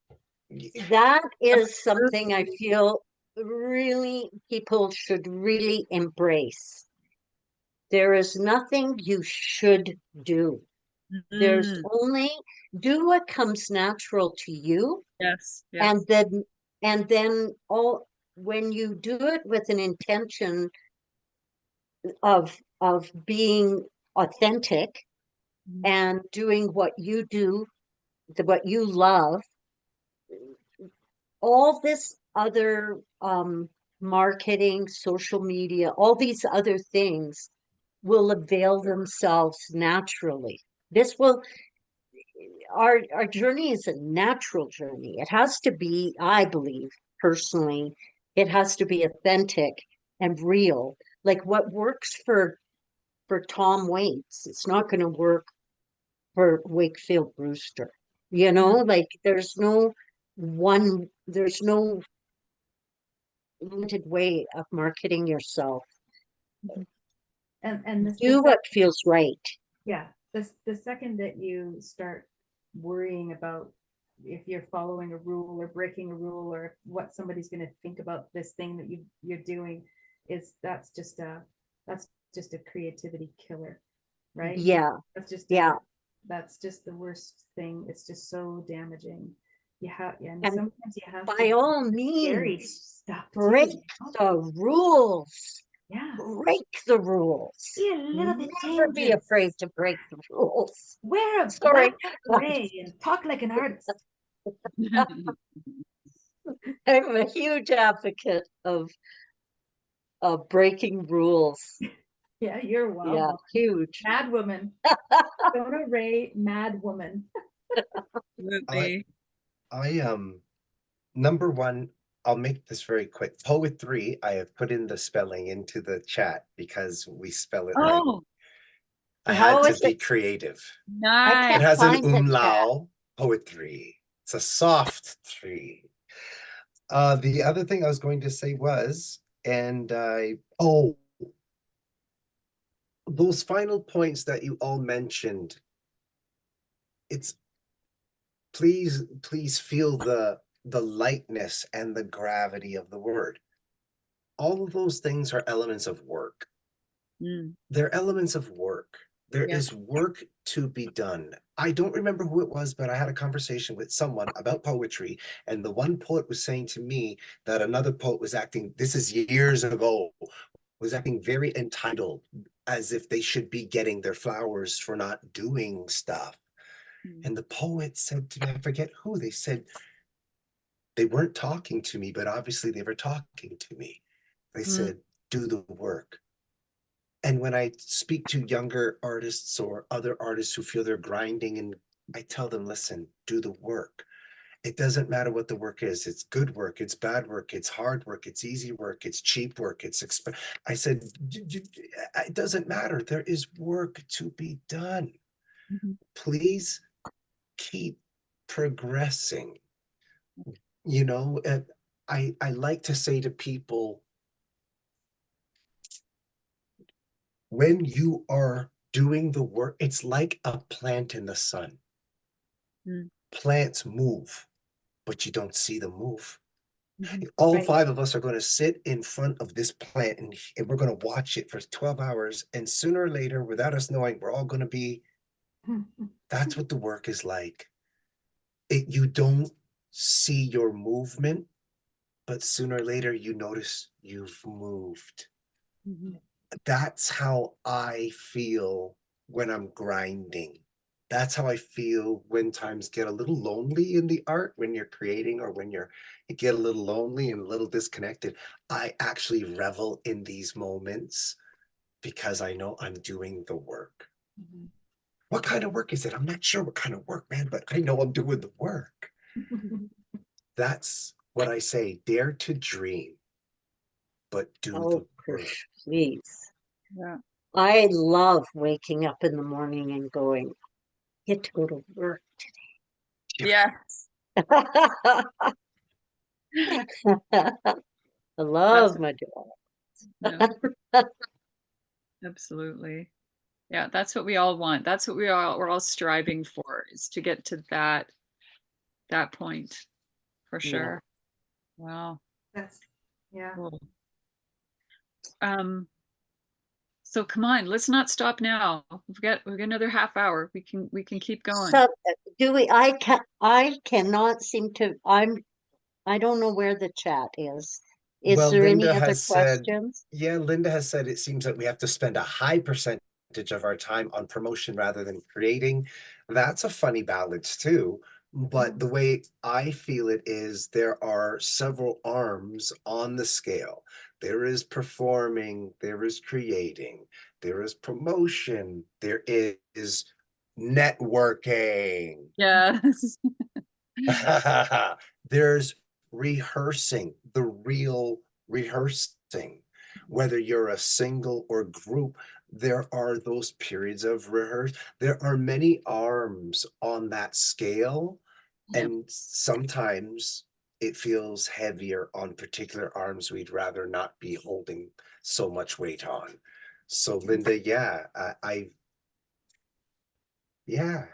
That is something I feel really people should really embrace. There is nothing you should do. There's Mm, only do what comes natural to you, yes. Yes. and then all when you do it with an intention of being authentic Mhm. and doing what you do, what you love, all this other marketing, social media, all these other things will avail themselves naturally. This will our journey is a natural journey. It has to be, I believe personally, it has to be authentic and real. Like what works for Tom Waits, it's not going to work for Wakefield Brewster. You know, like there's no limited way of marketing yourself. And this, Do what feels right. yeah, the second that you start worrying about if you're following a rule or breaking a rule or what somebody's going to think about this thing that you're doing, that's just a creativity killer, right? Yeah, yeah. That's just the worst thing. It's just so damaging. And And sometimes you have by to all scary means, stuff break too. the rules. Yeah, Break the rules. be a little bit Never be dangerous. afraid to break the rules. Wear a Sorry. black beret and talk like an artist. I'm a huge advocate of breaking rules. Yeah, you're wild. Yeah, huge. Mad woman. Shona Rae, mad woman. Absolutely. I number one, I'll make this very quick. Poetry, I have put in the spelling into the chat because we spell it right. Oh, I How had to is be it? creative. I nice. It can't has an find the chat. umlaut, poetry. It's a soft tree. The other thing I was going to say was, those final points that you all mentioned, it's please feel the lightness and the gravity of the word. All of those things are elements of work. Mm, They're elements of work. There Yeah. is work to be done. I don't remember who it was, but I had a conversation with someone about poetry, and the one poet was saying to me that another poet was acting, this is years ago, was acting very entitled, as if they should be getting their flowers for not doing stuff. Mm. And the poet said to me, I forget who, they said, they weren't talking to me, but obviously they were talking to me. They said, do the work. And when I speak to younger artists or other artists who feel they're grinding, and I tell them, listen, do the work. It doesn't matter what the work is. It's good work, it's bad work, it's hard work, it's easy work, it's cheap work, I said, it doesn't matter. There is work to be done. Mhm. Please keep progressing. You know, I like to say to people, when you are doing the work, it's like a plant in the sun. Mm. Plants move, but you don't see them move. Mhm. All Right. 5 of us are going to sit in front of this plant and we're going to watch it for 12 hours. And sooner or later, without us knowing, we're all going to be, that's what the work is like. You don't see your movement, but sooner or later you notice you've moved. Mhm. That's how I feel when I'm grinding. That's how I feel when times get a little lonely in the art, when you're creating, or when you get a little lonely and a little disconnected. I actually revel in these moments because I know I'm doing the work. Mhm. What kind of work is it? I'm not sure what kind of work, man, but I know I'm doing the work. That's what I say. Dare to dream, but do Oh, the work. please. Yeah. I love waking up in the morning and going, get to go to work. Yes. I love That's my job. yeah, absolutely. Yeah, that's what we all want. That's what we're all striving for, is to get to that point for Yeah. sure. Wow. That's, yeah. Cool. So come on, let's not stop now. We've got another half hour. We can keep going. So do we, I cannot seem to, I don't know where the chat is. Is Well, there any Linda other has said, questions? yeah, Linda has said it seems like we have to spend a high percentage of our time on promotion rather than creating. That's a funny balance too. But the way I feel it is there are several arms on the scale. There is performing, there is creating, there is promotion, there is networking. Yes. There's rehearsing, the real rehearsing. Whether you're a single or group, there are those periods of rehearse. There are many arms on that scale, Yep. and sometimes it feels heavier on particular arms we'd rather not be holding so much weight on. So Linda, yeah, yeah,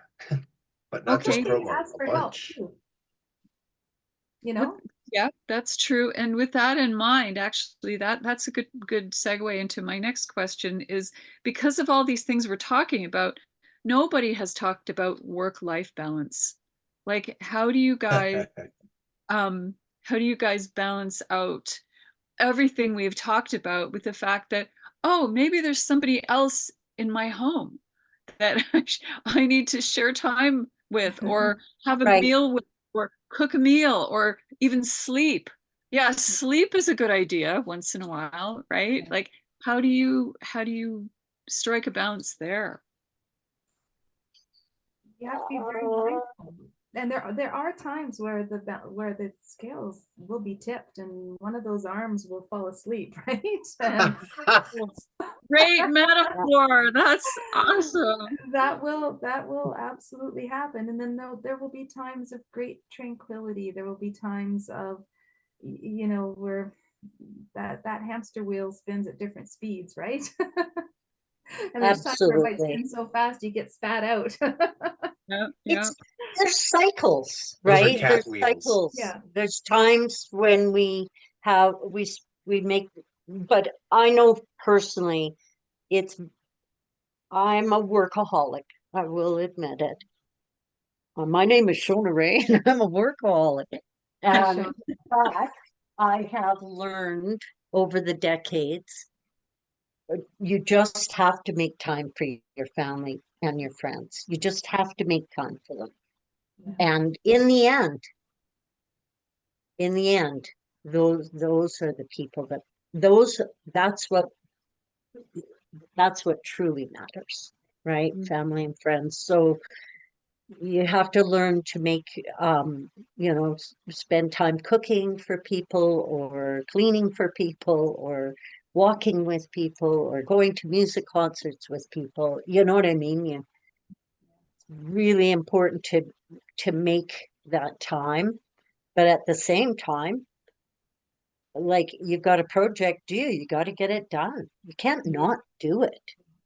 but not just Okay. Okay to promo, ask a for help bunch. too, you With, know? yeah, that's true. And with that in mind, actually, that's a good segue into my next question, is because of all these things we're talking about, nobody has talked about work-life balance. Like, how do you guys balance out everything we've talked about with the fact that, oh, maybe there's somebody else in my home that I need to share time with, or have a Right. meal with, or cook a meal, or even sleep. Yeah, sleep is a good idea once in a while, right? Yeah. Like, how do you strike a balance there? You have to be very mindful. And there are times where where the scales will be tipped and one of those arms will fall asleep, right? And Great metaphor. That's awesome. that will absolutely happen. And then there will be times of great tranquility. There will be times of you know, where that hamster wheel spins at different speeds, right? And there's times where it might Absolutely. spin so fast you get spat out. Yeah, yeah. It's, there's cycles, Those are right? cat There's wheels. cycles. Yeah. There's times when we make, but I know personally, it's, I'm a workaholic. I will admit it. My name is Shona Rae, and I'm a workaholic. Shona. But I have learned over the decades, you just have to make time for your family and your friends. You just have to make time for them. Yeah. And in the end, those are the people that those that's what truly matters, right? Mm. Family and friends. So you have to learn to make spend time cooking for people, or cleaning for people, or walking with people, or going to music concerts with people. You know what I mean? It's really important to to make that time. But at the same time, like you've got a project due, you got to get it done. You can't not do it.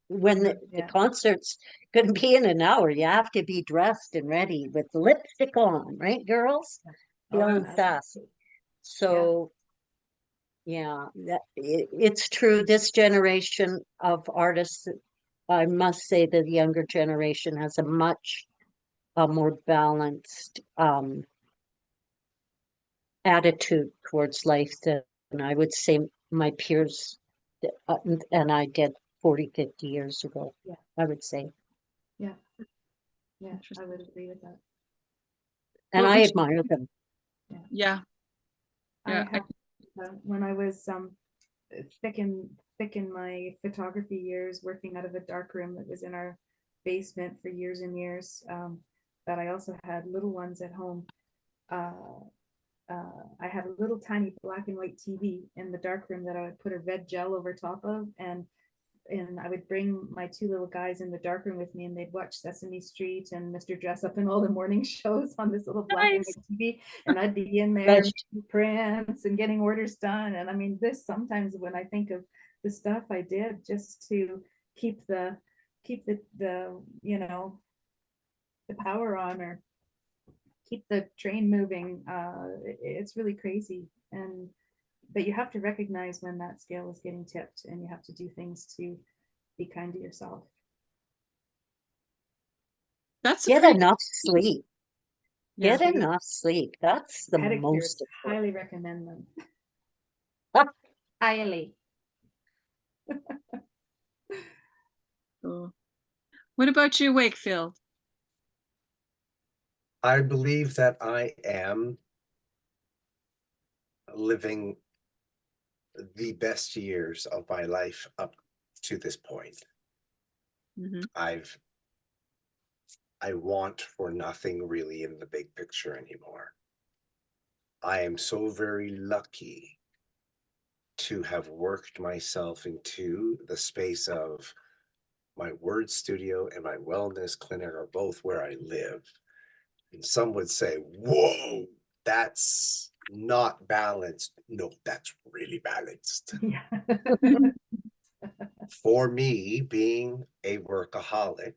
When the Yeah. concert's going to be in an hour, you have to be dressed and ready with lipstick on, right, girls? Oh, Feeling absolutely. sassy. So, yeah, it's true. This generation of artists, I must say that the younger generation has a much more balanced attitude towards life than I would say my peers and I did 40, 50 years ago, Yeah. I would say. Yeah, I Interesting. would agree with that. And What I would you- admire them. Yeah. I Yeah, have, when I was thick in my photography years, working out of a dark room that was in our basement for years and years, that I also had little ones at home. I had a little tiny black and white TV in the dark room that I would put a red gel over top of, and I would bring my two little guys in the dark room with me, and they'd watch Sesame Street and Mr. Dressup and all the morning shows on this little black and Nice. white TV, and I'd be in there But making prints and getting orders done. And I mean, this sometimes when I think of the stuff I did just to keep the you know, the power on, or keep the train moving, it's really crazy. And but you have to recognize when that scale is getting tipped, and you have to do things to be kind to yourself. that's a get pretty, enough sleep. yeah. Get enough sleep. That's the Pedicures, most important. highly recommend them. Ah. Highly. Cool. What about you, Wakefield? I believe that I am living the best years of my life up to this point. Mhm. I want for nothing really in the big picture anymore. I am so very lucky to have worked myself into the space of my word studio and my wellness clinic are both where I live. And some would say, whoa, that's not balanced. No, that's really balanced. Yeah. For me, being a workaholic,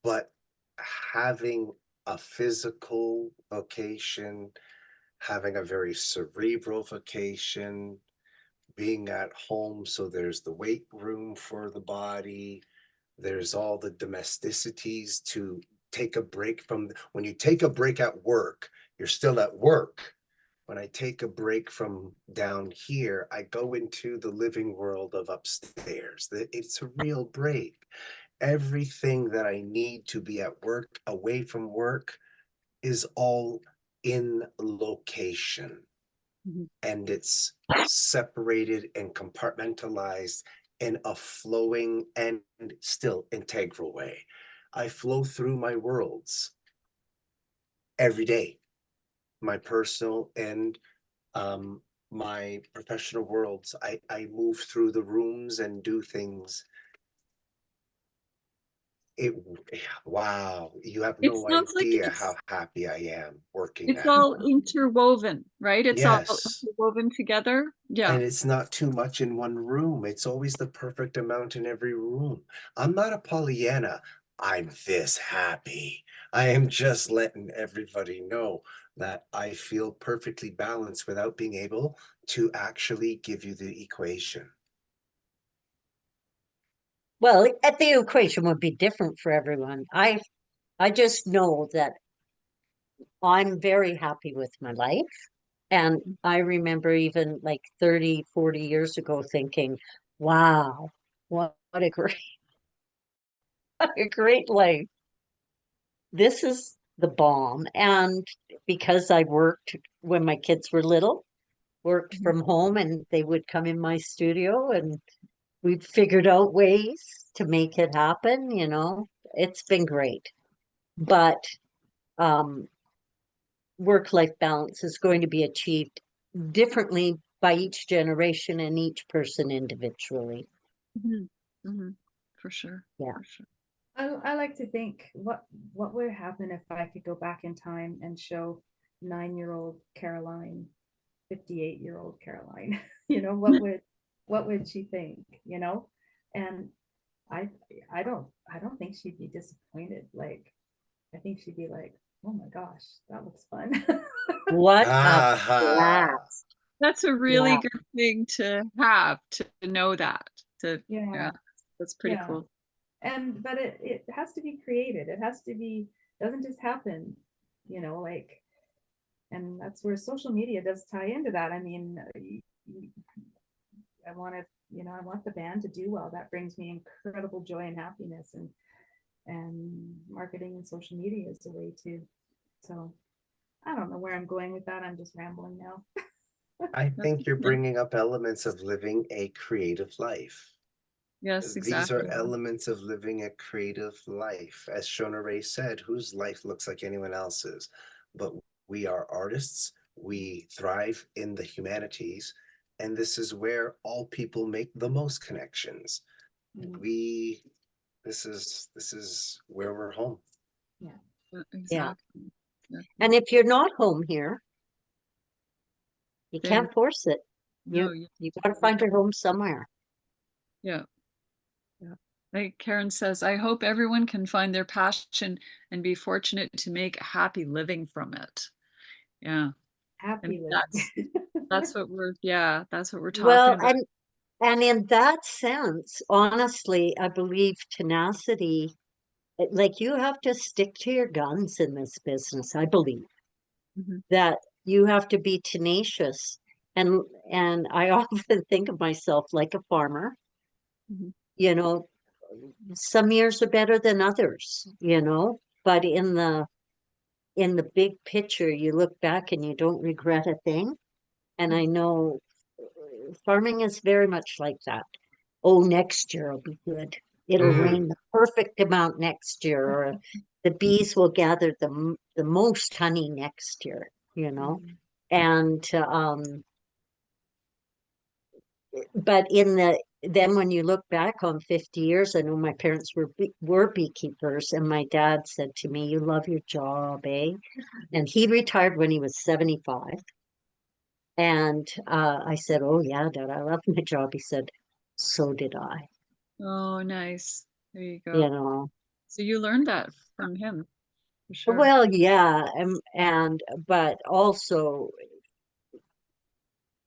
but having a physical vocation, having a very cerebral vocation, being at home, so there's the weight room for the body, there's all the domesticities to take a break from. When you take a break at work, you're still at work. When I take a break from down here, I go into the living world of upstairs. It's a real break. Everything that I need to be at work, away from work, is all in location. Mhm. And it's separated and compartmentalized in a flowing and still integral way. I flow through my worlds every day, my personal and my professional worlds. I move through the rooms and do things. Wow, you have It no sounds like idea how happy I am working it's at all home. interwoven, right? It's all Yes. interwoven together. Yeah. And it's not too much in one room. It's always the perfect amount in every room. I'm not a Pollyanna. I'm this happy. I am just letting everybody know that I feel perfectly balanced without being able to actually give you the equation. Well, the equation would be different for everyone. I just know that I'm very happy with my life. And I remember even like 30, 40 years ago thinking, wow, what a great, what a great life. This is the bomb. And because I worked when my kids were little, worked Mhm. from home, and they would come in my studio, and we figured out ways to make it happen, you know. It's been great. But um work-life balance is going to be achieved differently by each generation and each person individually. Mhm. Mhm. For sure. Yeah. For sure. I like to think what would happen if I could go back in time and show 9-year-old Caroline, 58-year-old Caroline. You know, what would she think? You know, and I I don't think she'd be disappointed. Like, I think she'd be like, oh my gosh, that looks fun. What a Ah, blast. That's a really Yeah. good thing to have, to know that. Yeah, Yeah, that's pretty yeah. cool. And but it has to be created. It has to be, doesn't just happen, you know, like, and that's where social media does tie into that. I mean, I want to, you know, I want the band to do well. That brings me incredible joy and happiness, and marketing and social media is a way to. So I don't know where I'm going with that. I'm just rambling now. I That's think you're okay. bringing up elements of living a creative life. Yes, These are exactly. elements of living a creative life. As Shona Rae said, whose life looks like anyone else's? But we are artists, we thrive in the humanities, and this is where all people make the most connections. Mm, We this is where we're home. Yeah, Yeah. exactly. Yeah. And if you're not home here, you Then, can't force it. no, You gotta find your home somewhere. yeah, yeah. Like Karen says, I hope everyone can find their passion and be fortunate to make a happy living from it. Yeah. happy And living. that's what we're, yeah, that's what we're Well, talking about. and in that sense, honestly, I believe tenacity, like you have to stick to your guns in this business. I believe Mhm. that you have to be tenacious. And I often think of myself like a farmer. Mhm. You know, some years are better than others, you know, but in the big picture, you look back and you don't regret a thing. And I know farming is very much like that. Oh, next year will be good. It'll Mm. rain the perfect amount next year, or the bees will gather the most honey next year, you know. Mm, And but in the then when you look back on 50 years, I know my parents were beekeepers, and my dad said to me, "You love your job, eh?" And he retired when he was 75. And I said, "Oh yeah, Dad, I love my job." He said, "So did I." Oh, nice. There you You go. know. So you learned that from him, for sure. Well, yeah, and but also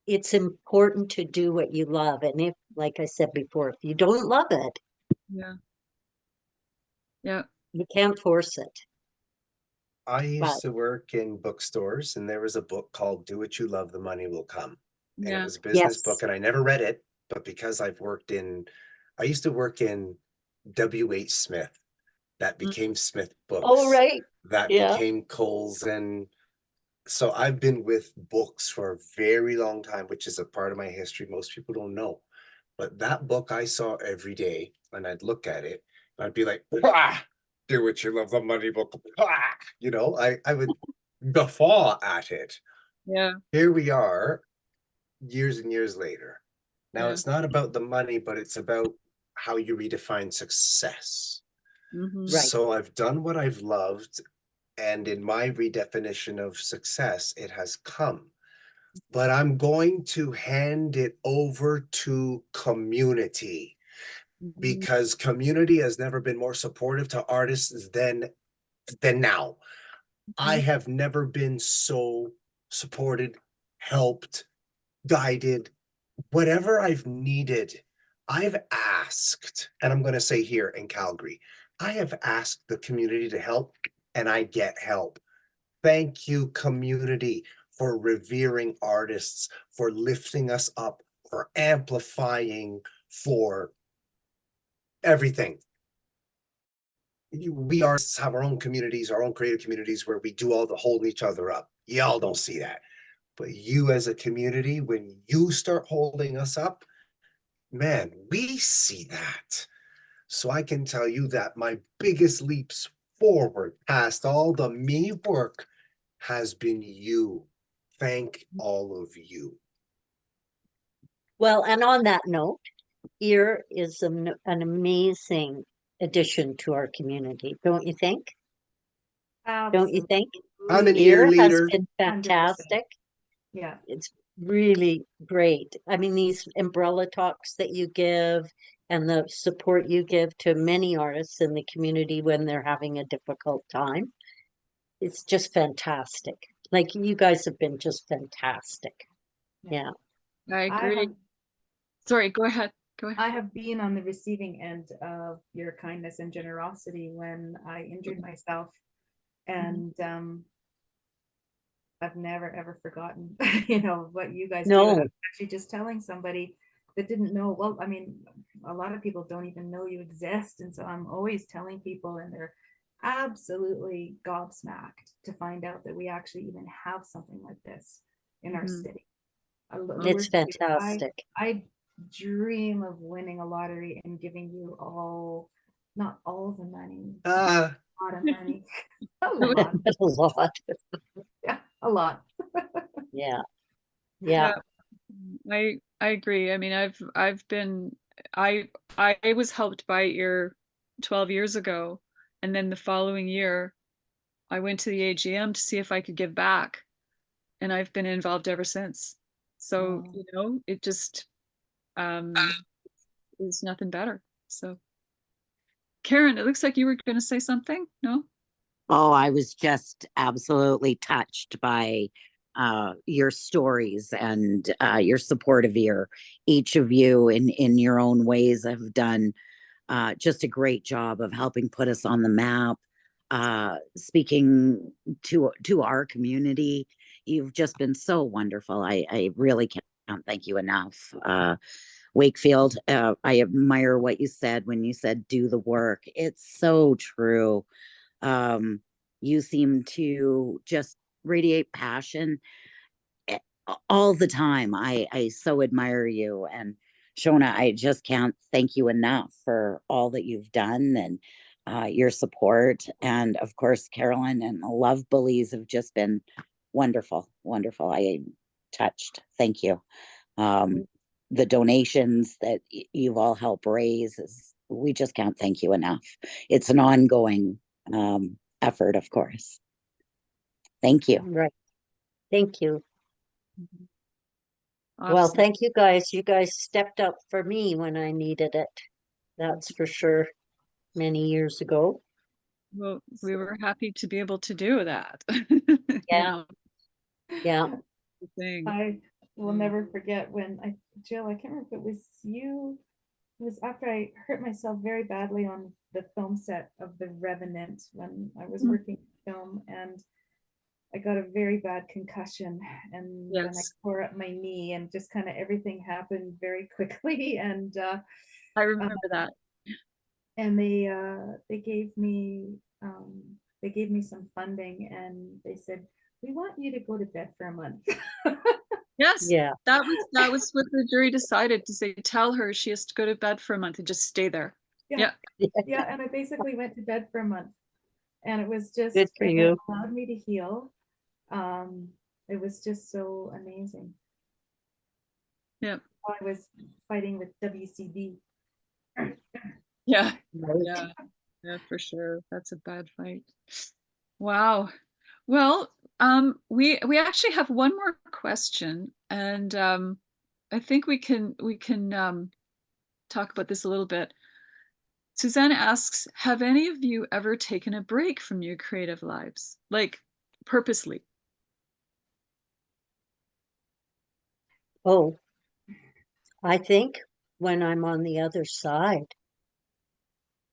it's important to do what you love. And if, like I said before, if you don't love it, Yeah. Yeah. you can't force it. I But used to work in bookstores, and there was a book called Do What You Love, The Money Will Come. And it Yeah. was a business book, yes, and I never read it, but because I used to work in W.H. Smith, that Mm. became Smith oh Books, right, that yeah. became Coles. And so I've been with books for a very long time, which is a part of my history most people don't know. But that book I saw every day, and I'd look at it, and I'd be like, "Ah, do what you love, the money book." Ah, I would guffaw at it. Yeah. Here we are, years and years later. Now Yeah. it's not about the money, but it's about how you redefine success. Mm-hmm. Right. So I've done what I've loved, and in my redefinition of success, it has come. But I'm going to hand it over to community, Mm-hmm. because community has never been more supportive to artists than now. I have never been so supported, helped, guided, whatever I've needed. I've asked, and I'm going to say here in Calgary, I have asked the community to help, and I get help. Thank you, community, for revering artists, for lifting us up, for amplifying, for everything. We artists have our own communities, our own creative communities, where we do all the holding each other up. Y'all don't see that. But you as a community, when you start holding us up, man, we see that. So I can tell you that my biggest leaps forward past all the me work has been you. Thank all of you. Well, and on that note, here is an amazing addition to our community, don't you think? Don't you Absolutely. think? I'm an Ear ear has leader. been 100%. fantastic. Yeah. It's really great. I mean, these umbrella talks that you give and the support you give to many artists in the community when they're having a difficult time, it's just fantastic. Like you guys have been just fantastic. Yeah. I I agree. have Sorry, go ahead. Go ahead. I have been on the receiving end of your kindness and generosity when I injured myself, and I've never ever forgotten, what you guys do. And No, I'm actually just telling somebody that didn't know. Well, I mean, a lot of people don't even know you exist, and so I'm always telling people, and they're absolutely gobsmacked to find out that we actually even have something like this in our Mhm. city. it's fantastic. I dream of winning a lottery and giving you all, not all the money, but Uh, a lot of money. A No, lot. A lot. Yeah, a lot. Yeah. Yeah. I agree. I mean, I've been I was helped by ear 12 years ago, and then the following year I went to the AGM to see if I could give back, and I've been involved ever since. So, Wow. it just um is nothing better. So, Karen, it looks like you were going to say something. No? Oh, I was just absolutely touched by your stories and your support of each of you in your own ways have done just a great job of helping put us on the map, speaking to our community. You've just been so wonderful. I really can't thank you enough. Wakefield, I admire what you said when you said do the work. It's so true. um, you seem to just radiate passion a- all the time. I so admire you. And Shona, I just can't thank you enough for all that you've done and your support. And of course, Carolyn and the Love Bullies have just been wonderful, wonderful. I am touched. Thank you. Um, the donations that you've all helped raise is, we just can't thank you enough. It's an ongoing effort, of course. Thank you. Right. Thank you. Well, Awesome. thank you guys. You guys stepped up for me when I needed it. That's for sure. Many years ago. Well, we were happy to be able to do that. Yeah. Yeah. The thing. I will Mm. never forget when Jill, I can't remember if it was you. It was after I hurt myself very badly on the film set of The Revenant when I was working film, and I got a very bad concussion, and then I Yes, tore up my knee, and just kind of everything happened very quickly. And I remember that. and they gave me some funding, and they said, we want you to go to bed for a month. Yes, Yeah. that was what the jury decided to say. Tell her she has to go to bed for a month and just stay there. Yeah. Yeah. Yeah, and I basically went to bed for a month, and it was just, Good for you. allowed me to heal. It was just so amazing. Yeah. I was fighting with WCD. Yeah. Right. Yeah. Yeah, for sure. That's a bad fight. Wow. Well, we actually have one more question, and I think we can talk about this a little bit. Suzanne asks, have any of you ever taken a break from your creative lives, like purposely? Oh, I think when I'm on the other side.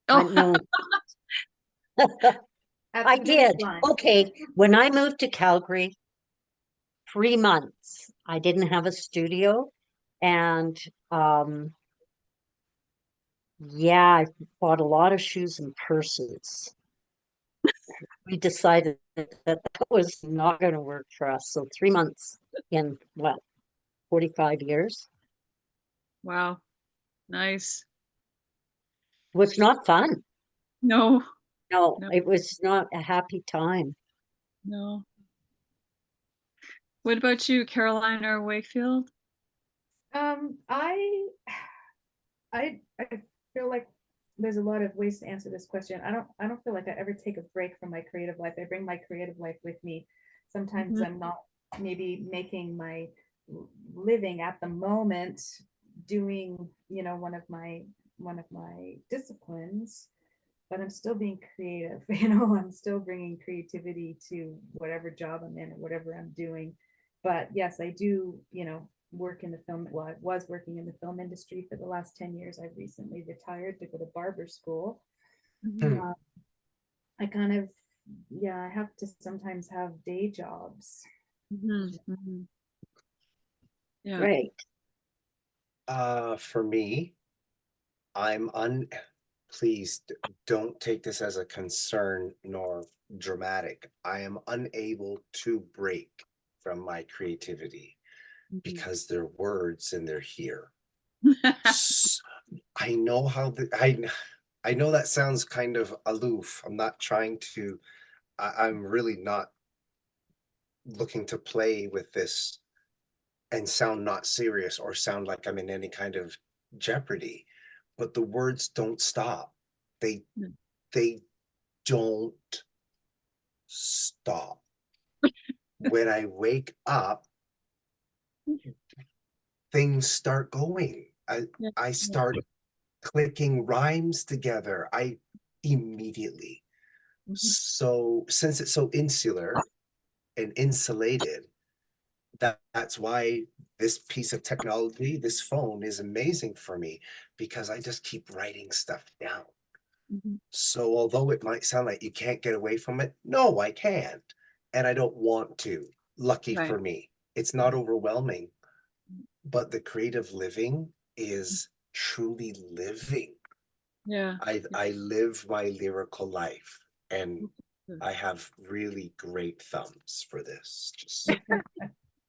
I Oh, know. At I the finish did. line. Okay. When I moved to Calgary, 3 months, I didn't have a studio. And yeah, I bought a lot of shoes and purses. We decided that was not going to work for us. So 3 months in what, 45 years wow. Nice. was not fun. No, No, no, it was not a happy time. no. What about you, Caroline or Wakefield? I feel like there's a lot of ways to answer this question. I don't feel like I ever take a break from my creative life. I bring my creative life with me. Sometimes Mhm. I'm not maybe making my living at the moment doing, you know, one of my disciplines, but I'm still being creative. You know, I'm still bringing creativity to whatever job I'm in or whatever I'm doing. But yes, I do, you know, work in the film. Well, I was working in the film industry for the last 10 years. I've recently retired to go to barber school. Mhm. Uh, I kind of, yeah, I have to sometimes have day jobs. Mhm. Mhm. Yeah. Right. For me, I'm please don't take this as a concern nor dramatic. I am unable to break from my creativity Mhm. because they're words and they're here. I know how I know that sounds kind of aloof. I'm not trying to I'm really not looking to play with this and sound not serious or sound like I'm in any kind of jeopardy. But the words don't stop. They Mm. they don't stop. When I wake up, things start going. Yeah. I Yeah. start clicking rhymes together. I immediately. Mhm. So since it's so insular and insulated, that's why this piece of technology, this phone is amazing for me because I just keep writing stuff down. Mhm. So although it might sound like you can't get away from it, no, I can't. And I don't want to. Lucky Right. for me. It's not overwhelming, but the creative living is truly living. Yeah. I live my lyrical life and Good. I have really great thumbs for this. Just I'm sure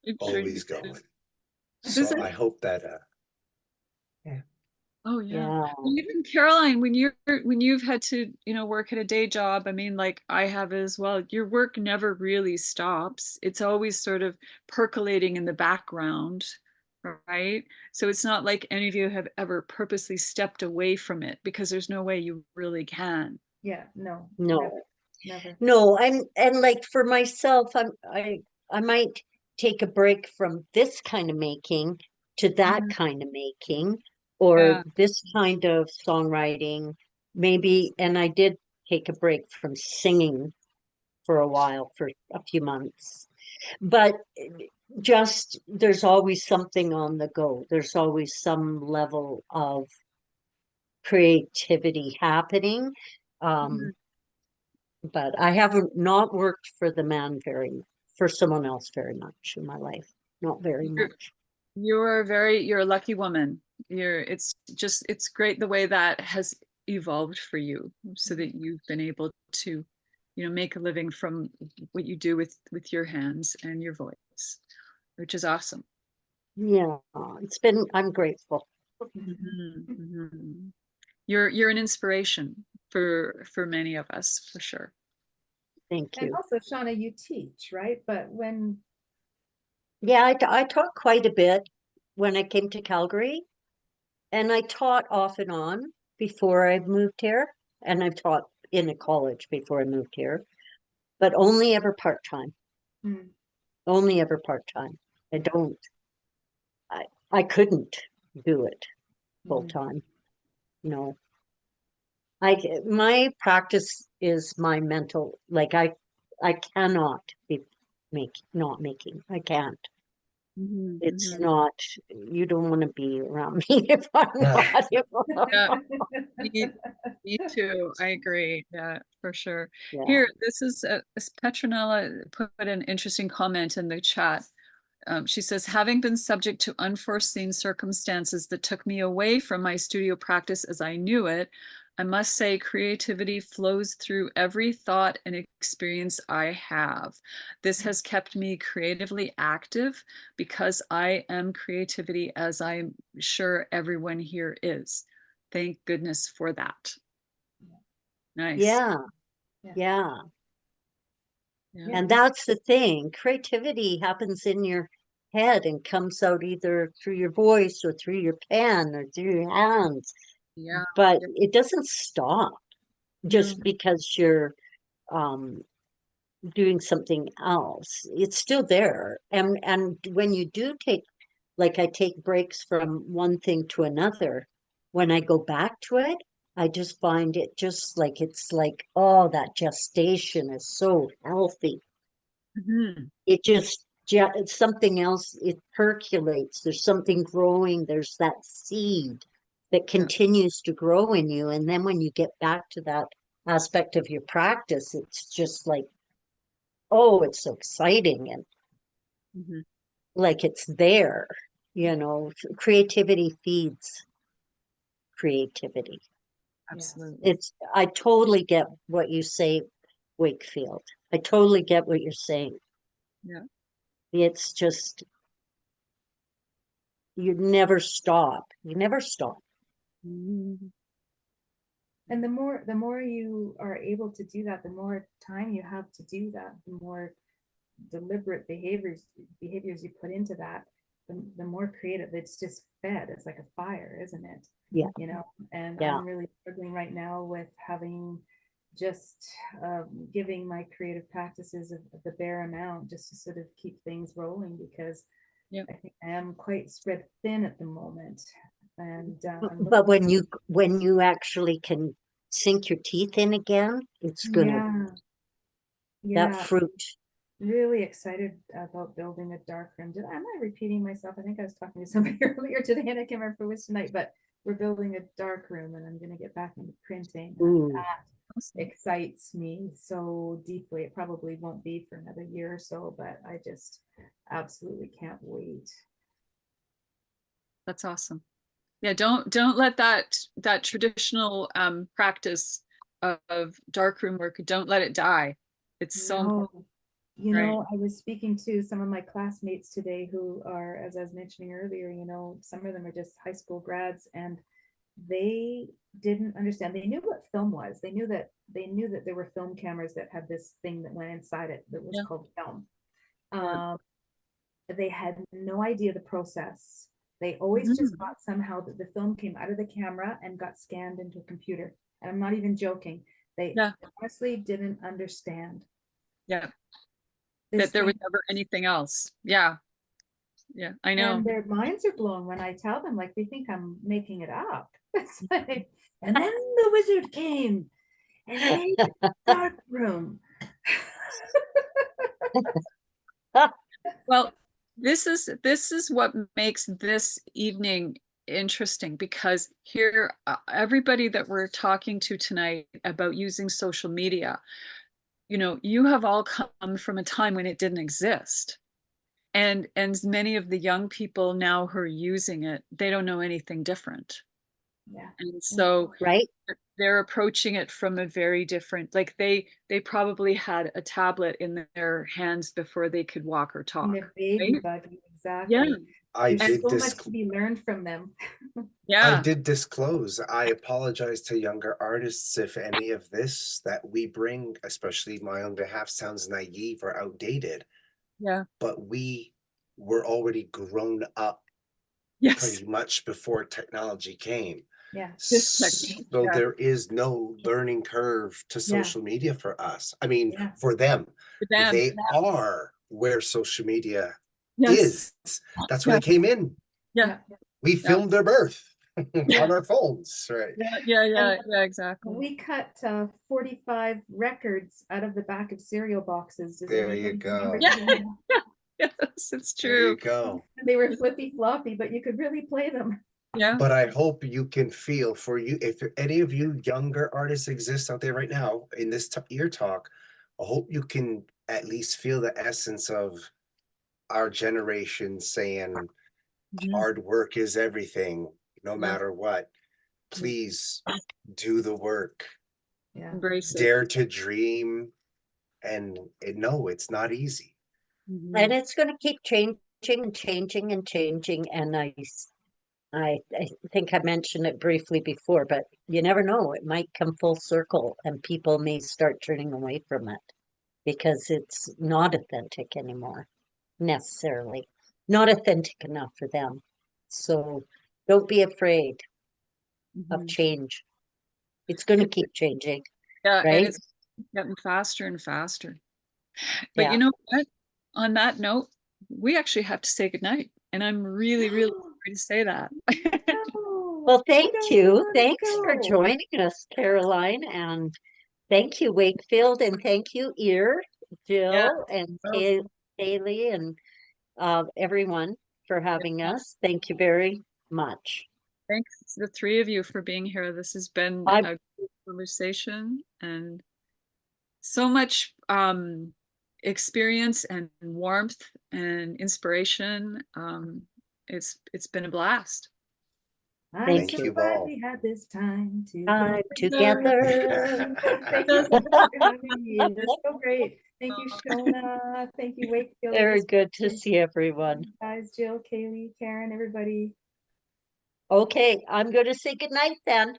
you always do. going. Does So it? I hope that yeah. Oh yeah. Yeah. Well, even Caroline, when you've had to, work at a day job, I mean, like I have as well, your work never really stops. It's always sort of percolating in the background, right? So it's not like any of you have ever purposely stepped away from it because there's no way you really can. Yeah, no, No. never. No, and like for myself, I might take a break from this kind of making to that Mhm. kind of making, or Yeah. this kind of songwriting, maybe. And I did take a break from singing for a while, for a few months. But just there's always something on the go. There's always some level of creativity happening. Mhm. Um, but I haven't not worked for the man for someone else very much in my life. Not very You're, much. you're a lucky woman. It's great the way that has evolved for you so that you've been able to, make a living from what you do with your hands and your voice, which is awesome. Yeah, I'm grateful. Mhm, mhm. You're an inspiration for many of us, for sure. Thank And you. also, Shauna, you teach, right? But when, Yeah, I taught quite a bit when I came to Calgary, and I taught off and on before I moved here, and I've taught in a college before I moved here, but only ever part-time. mm, Only ever part-time. I don't, I, I couldn't do it mm, full-time. No. My practice is my mental, like I cannot be not making. I can't. Mhm, It's mhm. not, you don't want to be around me if I'm not. Yeah, me too. I agree. Yeah, for sure. Yeah. Here, this is Petronella put an interesting comment in the chat. She says, having been subject to unforeseen circumstances that took me away from my studio practice as I knew it, I must say creativity flows through every thought and experience I have. This has kept me creatively active because I am creativity, as I'm sure everyone here is. Thank goodness for that. Nice. Yeah. yeah, Yeah. Yeah. yeah, And that's the thing. Creativity happens in your head and comes out either through your voice or through your pen or through your hands. Yeah. but Yeah. it doesn't stop just No. because you're um doing something else. It's still there. And when you do take, like I take breaks from one thing to another, when I go back to it, I just find it just like it's like, oh, that gestation is so healthy. Mhm. It just it's something else, it percolates, there's something growing, there's that seed that continues to grow in you. And then when you get back to that aspect of your practice, it's just like, oh, it's so exciting and Mhm. like it's there, creativity feeds creativity. Absolutely. I totally get what you say, Wakefield. I totally get what you're saying. Yeah. It's just, you never stop. You never stop. Mhm. And the more you are able to do that, the more time you have to do that, the more deliberate behaviors you put into that, the more creative it's just fed. It's like a fire, isn't it? Yeah. You know, and Yeah. I'm really struggling right now with having just giving my creative practices of the bare amount just to sort of keep things rolling, because Yeah. I think I am quite spread thin at the moment. And I'm But looking, when you actually can sink your teeth in again, it's gonna, yeah, that yeah, fruit. really excited about building a dark room. Am I repeating myself? I think I was talking to somebody earlier today and I can't remember if it was tonight, but we're building a dark room and I'm going to get back into printing. And Ooh. that Awesome. excites me so deeply. It probably won't be for another year or so, but I just absolutely can't wait. That's awesome. Yeah, don't let that traditional practice of darkroom work, don't let it die. It's so important, No, you right? know, I was speaking to some of my classmates today who are, as I was mentioning earlier, you know, some of them are just high school grads and they didn't understand. They knew what film was. They knew that there were film cameras that had this thing that went inside it that was Yeah. called film. Yeah. They had no idea the process. They always just Mhm. thought somehow that the film came out of the camera and got scanned into a computer. And I'm not even joking. They Yeah. honestly didn't understand Yeah. this That there was thing. never anything else. Yeah. Yeah, I know. And their minds are blown when I tell them, like they think I'm making it up. It's like, and then the wizard came and made the dark room. Well, this is what makes this evening interesting, because here everybody that we're talking to tonight about using social media, you have all come from a time when it didn't exist. And many of the young people now who are using it, they don't know anything different. Yeah. And so Right? they're approaching it from a very different, like they probably had a tablet in their hands before they could walk or In talk, their baby right? buggy, Yeah. exactly. I There's did so this. much to be learned from them. I Yeah. did disclose. I apologize to younger artists if any of this that we bring, especially my own behalf, sounds naive or outdated, Yeah. but we were already grown up Yes. pretty much before technology came. Yeah. This technique. So Yeah. there is no learning curve to Yeah. social media for us. I mean, Yeah. for them, For them. they are where social media Yes. is. That's where Yeah. they came in. Yeah. We Yeah. filmed their birth Yeah. on our phones, right? Yeah, exactly. We cut 45 records out of the back of cereal boxes. Does There you anybody remember go. Yeah. doing that? Yes, it's There you true. go. They were flippy floppy, but you could really play them. Yeah. But I hope you can feel for you, if any of you younger artists exist out there right now in this ear talk, I hope you can at least feel the essence of our generation saying Mhm. hard work is everything, no Yeah. matter what. Please do the work, Yeah. Embrace it. dare to dream, and no, it's not easy. Mhm. And it's going to keep changing and changing and changing. And I think I mentioned it briefly before, but you never know. It might come full circle and people may start turning away from it because it's not authentic anymore, necessarily. Not authentic enough for them. So don't be afraid. of Mhm. change. It's going to keep changing. Yeah, and Right? it's getting faster and faster. But Yeah. you know what? On that note, we actually have to say goodnight. And I'm really, really sorry to say that. Well, thank you. gotta Thanks for go. joining us, Caroline, and thank you, Wakefield, and thank you, Jill, and Kaylee, and everyone for having us. Thank you very much. Thanks to the three of you for being here. This has been I- a good conversation and so much experience and warmth and inspiration. It's been a blast. I'm Thank so you glad all. we had this time Time together. together. Thank you so much for having me. You're so great. Thank you, Shona. Thank you, Wakefield. It Very was good to great. see everyone. Guys, Jill, Kaylee, Karen, everybody. Okay, I'm going to say goodnight then.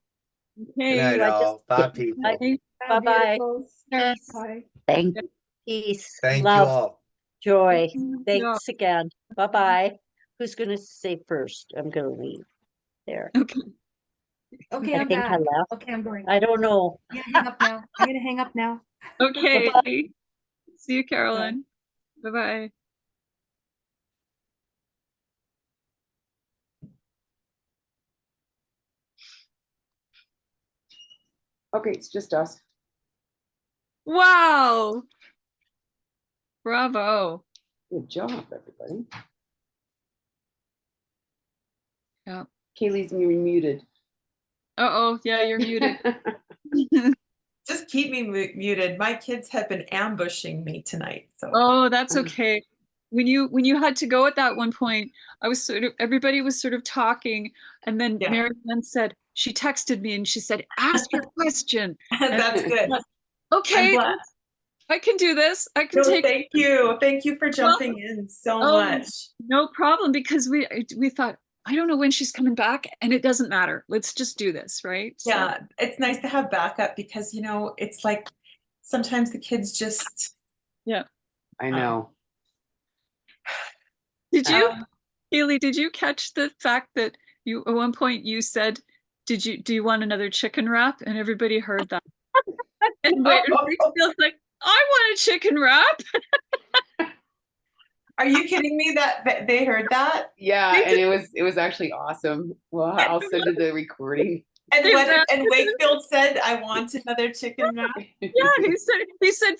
Good Hey, night, I just- all. Bye, people. hey, Bye, Bye-bye. beautifuls. Peace. Bye. Thank Peace. Thank you Love. all. Joy. you. Thanks again. Bye-bye. Who's going to say first? I'm going to leave there. Okay. Okay, I I'm think I back. left. Okay, I'm going. I don't know. I'm gonna hang up now. I'm gonna hang up now. Okay. Bye-bye. See you, Caroline. Bye-bye. Okay, it's just us. Wow. Bravo. Good job, everybody. Yeah. Kaylee's muted. Uh-oh. Yeah, you're muted. Just keep me muted. My kids have been ambushing me tonight. So Oh, that's okay. When you had to go at that one point, everybody was sort of talking, and then Yeah. Mary Ann said, she texted me and she said, ask your question. that's good. I'm Okay, glad. I can do this. I can No, take thank you. Thank you for jumping in so Oh, much. no problem, because we thought, I don't know when she's coming back, and it doesn't matter. Let's just do this, right? So- Yeah, it's nice to have backup because, you know, it's like sometimes the kids just. I know. Did you, Um, Haley, did you catch the fact that you, at one point you said, do you want another chicken wrap? And everybody heard that. And Wakefield's like, I want a chicken wrap. Are you kidding me that they heard that? Yeah, and it was actually awesome. Well, I'll send you the recording. And Exactly. and Wakefield said, I want another chicken wrap. Yeah, he said